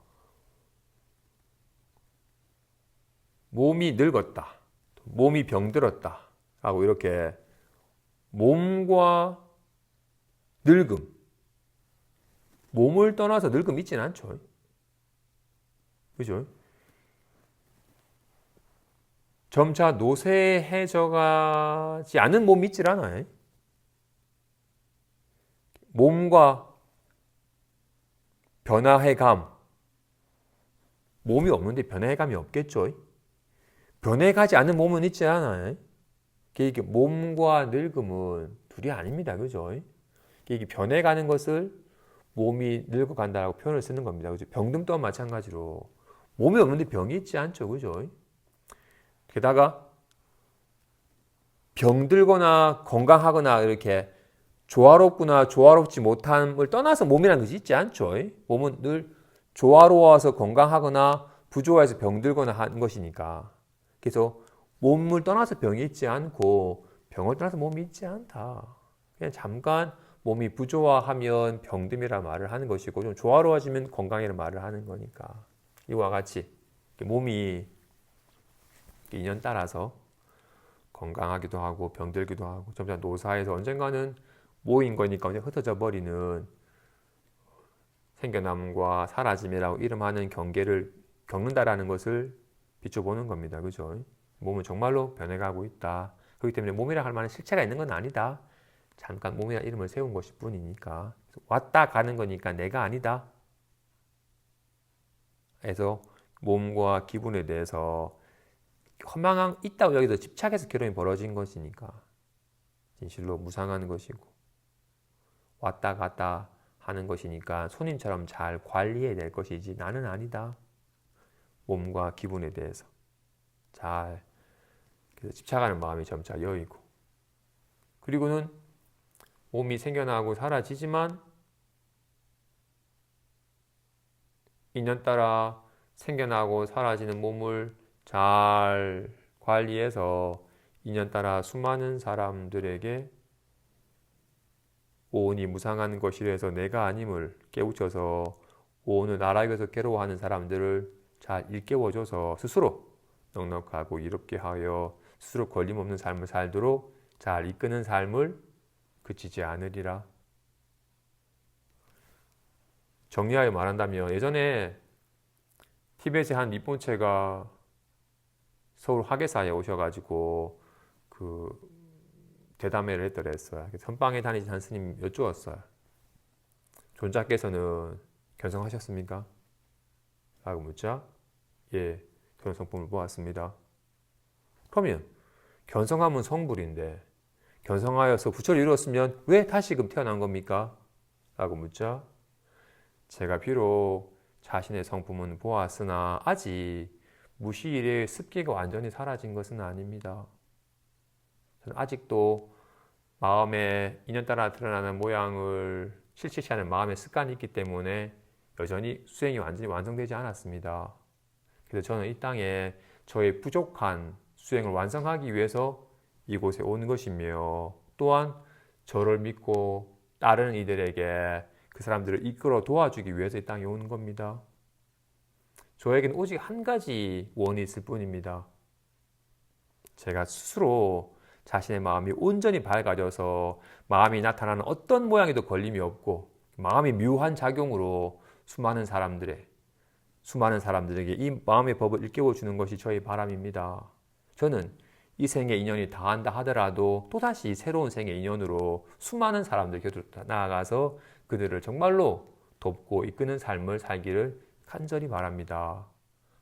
몸이 늙었다, 몸이 병들었다 라고 이렇게 몸과 늙음, 몸을 떠나서 늙음 있진 않죠. 그죠? 점차 노쇠해져가지 않은 몸이 있질 않아요. 몸과 변화해감, 몸이 없는데 변화해감이 없겠죠. 변해가지 않는 몸은 있지 않아요. 이게 몸과 늙음은 둘이 아닙니다. 그죠? 이게 변해가는 것을 몸이 늙어간다고 표현을 쓰는 겁니다. 그죠? 병든 또한 마찬가지로 몸이 없는데 병이 있지 않죠. 그죠? 게다가 병들거나 건강하거나 이렇게 조화롭거나 조화롭지 못함을 떠나서 몸이라는 것이 있지 않죠. 몸은 늘 조화로워서 건강하거나 부조화해서 병들거나 하는 것이니까. 그래서 몸을 떠나서 병이 있지 않고 병을 떠나서 몸이 있지 않다. 그냥 잠깐 몸이 부조화하면 병듦이라 말을 하는 것이고 좀 조화로워지면 건강이라 말을 하는 거니까. 이와 같이 몸이 인연 따라서 건강하기도 하고 병들기도 하고 점차 노사해서 언젠가는 모인 거니까 그냥 흩어져 버리는 생겨남과 사라짐이라고 이름하는 경계를 겪는다라는 것을 비춰보는 겁니다. 그죠? 몸은 정말로 변해가고 있다. 그렇기 때문에 몸이라 할 만한 실체가 있는 건 아니다. 잠깐 몸이라는 이름을 세운 것일 뿐이니까. 왔다 가는 거니까 내가 아니다. 그래서 몸과 기분에 대해서 허망한 있다고 여기서 집착해서 결혼이 벌어진 것이니까 진실로 무상한 것이고 왔다 갔다 하는 것이니까 손님처럼 잘 관리해야 될 것이지 나는 아니다. 몸과 기분에 대해서 잘 그래서 집착하는 마음이 점차 여이고 그리고는 몸이 생겨나고 사라지지만 인연 따라 생겨나고 사라지는 몸을 잘 관리해서 인연 따라 수많은 사람들에게 오온이 무상한 것이라 해서 내가 아님을 깨우쳐서 오온을 나라에 위해서 괴로워하는 사람들을 잘 일깨워줘서 스스로 넉넉하고 이롭게 하여 스스로 걸림없는 삶을 살도록 잘 이끄는 삶을 그치지 않으리라. 정리하여 말한다면 예전에 티벳의 한 립본체가 서울 화계사에 오셔가지고 그 대담회를 했더랬어요. 선방에 다니신 한 스님 여쭈었어요. 존자께서는 견성하셨습니까? 라고 묻자 예, 저는 성품을 보았습니다. 그러면 견성하면 성불인데 견성하여서 부처를 이루었으면 왜 다시금 태어난 겁니까? 라고 묻자 제가 비록 자신의 성품은 보았으나 아직 무시일의 습기가 완전히 사라진 것은 아닙니다. 저는 아직도 마음에 인연 따라 드러나는 모양을 실체시 하는 마음의 습관이 있기 때문에 여전히 수행이 완전히 완성되지 않았습니다. 그래서 저는 이 땅에 저의 부족한 수행을 완성하기 위해서 이곳에 온 것이며 또한 저를 믿고 따르는 이들에게 그 사람들을 이끌어 도와주기 위해서 이 땅에 온 겁니다. 저에게는 오직 한 가지 원이 있을 뿐입니다. 제가 스스로 자신의 마음이 온전히 밝아져서 마음이 나타나는 어떤 모양에도 걸림이 없고 마음이 묘한 작용으로 수많은 사람들에게 이 마음의 법을 일깨워 주는 것이 저의 바람입니다. 저는 이 생의 인연이 다한다 하더라도 또다시 새로운 생의 인연으로 수많은 사람들 곁으로 나아가서 그들을 정말로 돕고 이끄는 삶을 살기를 간절히 바랍니다.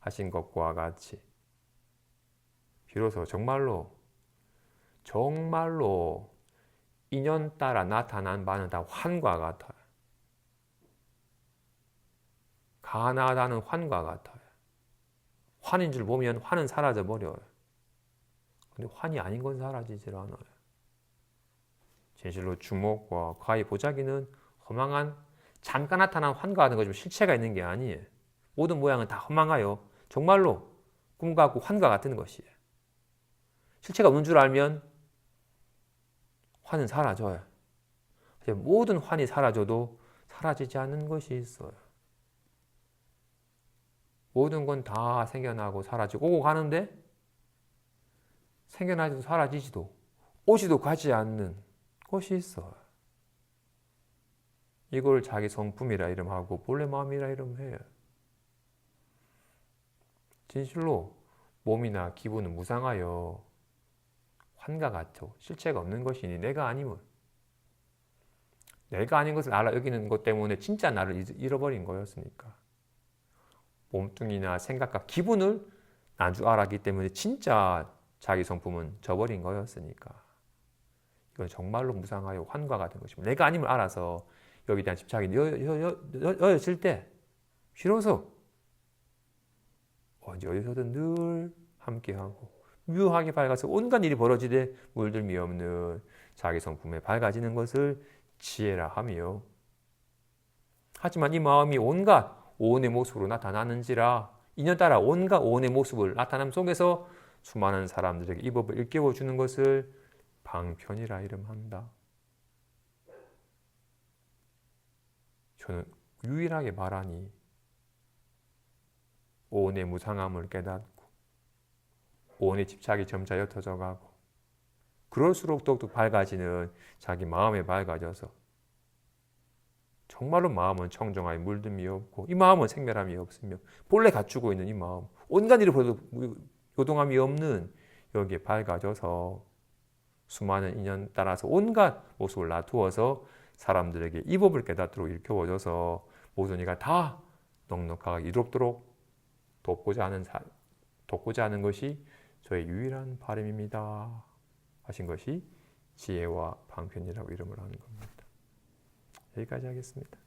하신 것과 같이 비로소 정말로 인연 따라 나타난 바는 다 환과 같아요. 가나다는 환과 같아요. 환인 줄 보면 환은 사라져 버려요. 근데 환이 아닌 건 사라지질 않아요. 진실로 주목과 과의 보자기는 허망한 잠깐 나타난 환과 같은 것이면 실체가 있는 게 아니에요. 모든 모양은 다 허망하여 정말로 꿈과 같고 환과 같은 것이에요. 실체가 없는 줄 알면 환은 사라져요. 모든 환이 사라져도 사라지지 않는 것이 있어요. 모든 건 다 생겨나고 사라지고 오고 가는데 생겨나지도 사라지지도 오지도 가지 않는 것이 있어요. 이걸 자기 성품이라 이름하고 본래 마음이라 이름해요. 진실로 몸이나 기분은 무상하여 환과 같죠. 실체가 없는 것이니 내가 아니면 내가 아닌 것을 알아 여기는 것 때문에 진짜 나를 잃어버린 거였으니까. 몸뚱이나 생각과 기분을 난 줄 알았기 때문에 진짜 자기 성품은 저버린 거였으니까. 이건 정말로 무상하여 환과 같은 것입니다. 내가 아님을 알아서 여기에 대한 집착이 여여질 때 비로소 어디서든 늘 함께하고 묘하게 밝아서 온갖 일이 벌어지되 물들미 없는 자기 성품에 밝아지는 것을 지혜라 하며, 하지만 이 마음이 온갖 오온의 모습으로 나타나는지라 인연 따라 온갖 오온의 모습을 나타남 속에서 수많은 사람들에게 이 법을 일깨워 주는 것을 방편이라 이름한다. 저는 유일하게 말하니 오온의 무상함을 깨닫고 오온의 집착이 점차 옅어져 가고 그럴수록 더욱더 밝아지는 자기 마음에 밝아져서 정말로 마음은 청정하여 물듦이 없고 이 마음은 생멸함이 없으며 본래 갖추고 있는 이 마음 온갖 일을 벌어도 요동함이 없는 여기에 밝아져서 수많은 인연 따라서 온갖 모습을 놔두어서 사람들에게 이 법을 깨닫도록 일깨워줘서 모든 이가 다 넉넉하게 이롭도록 돕고자 하는 것이 저의 유일한 바람입니다 하신 것이 지혜와 방편이라고 이름을 하는 겁니다. 여기까지 하겠습니다.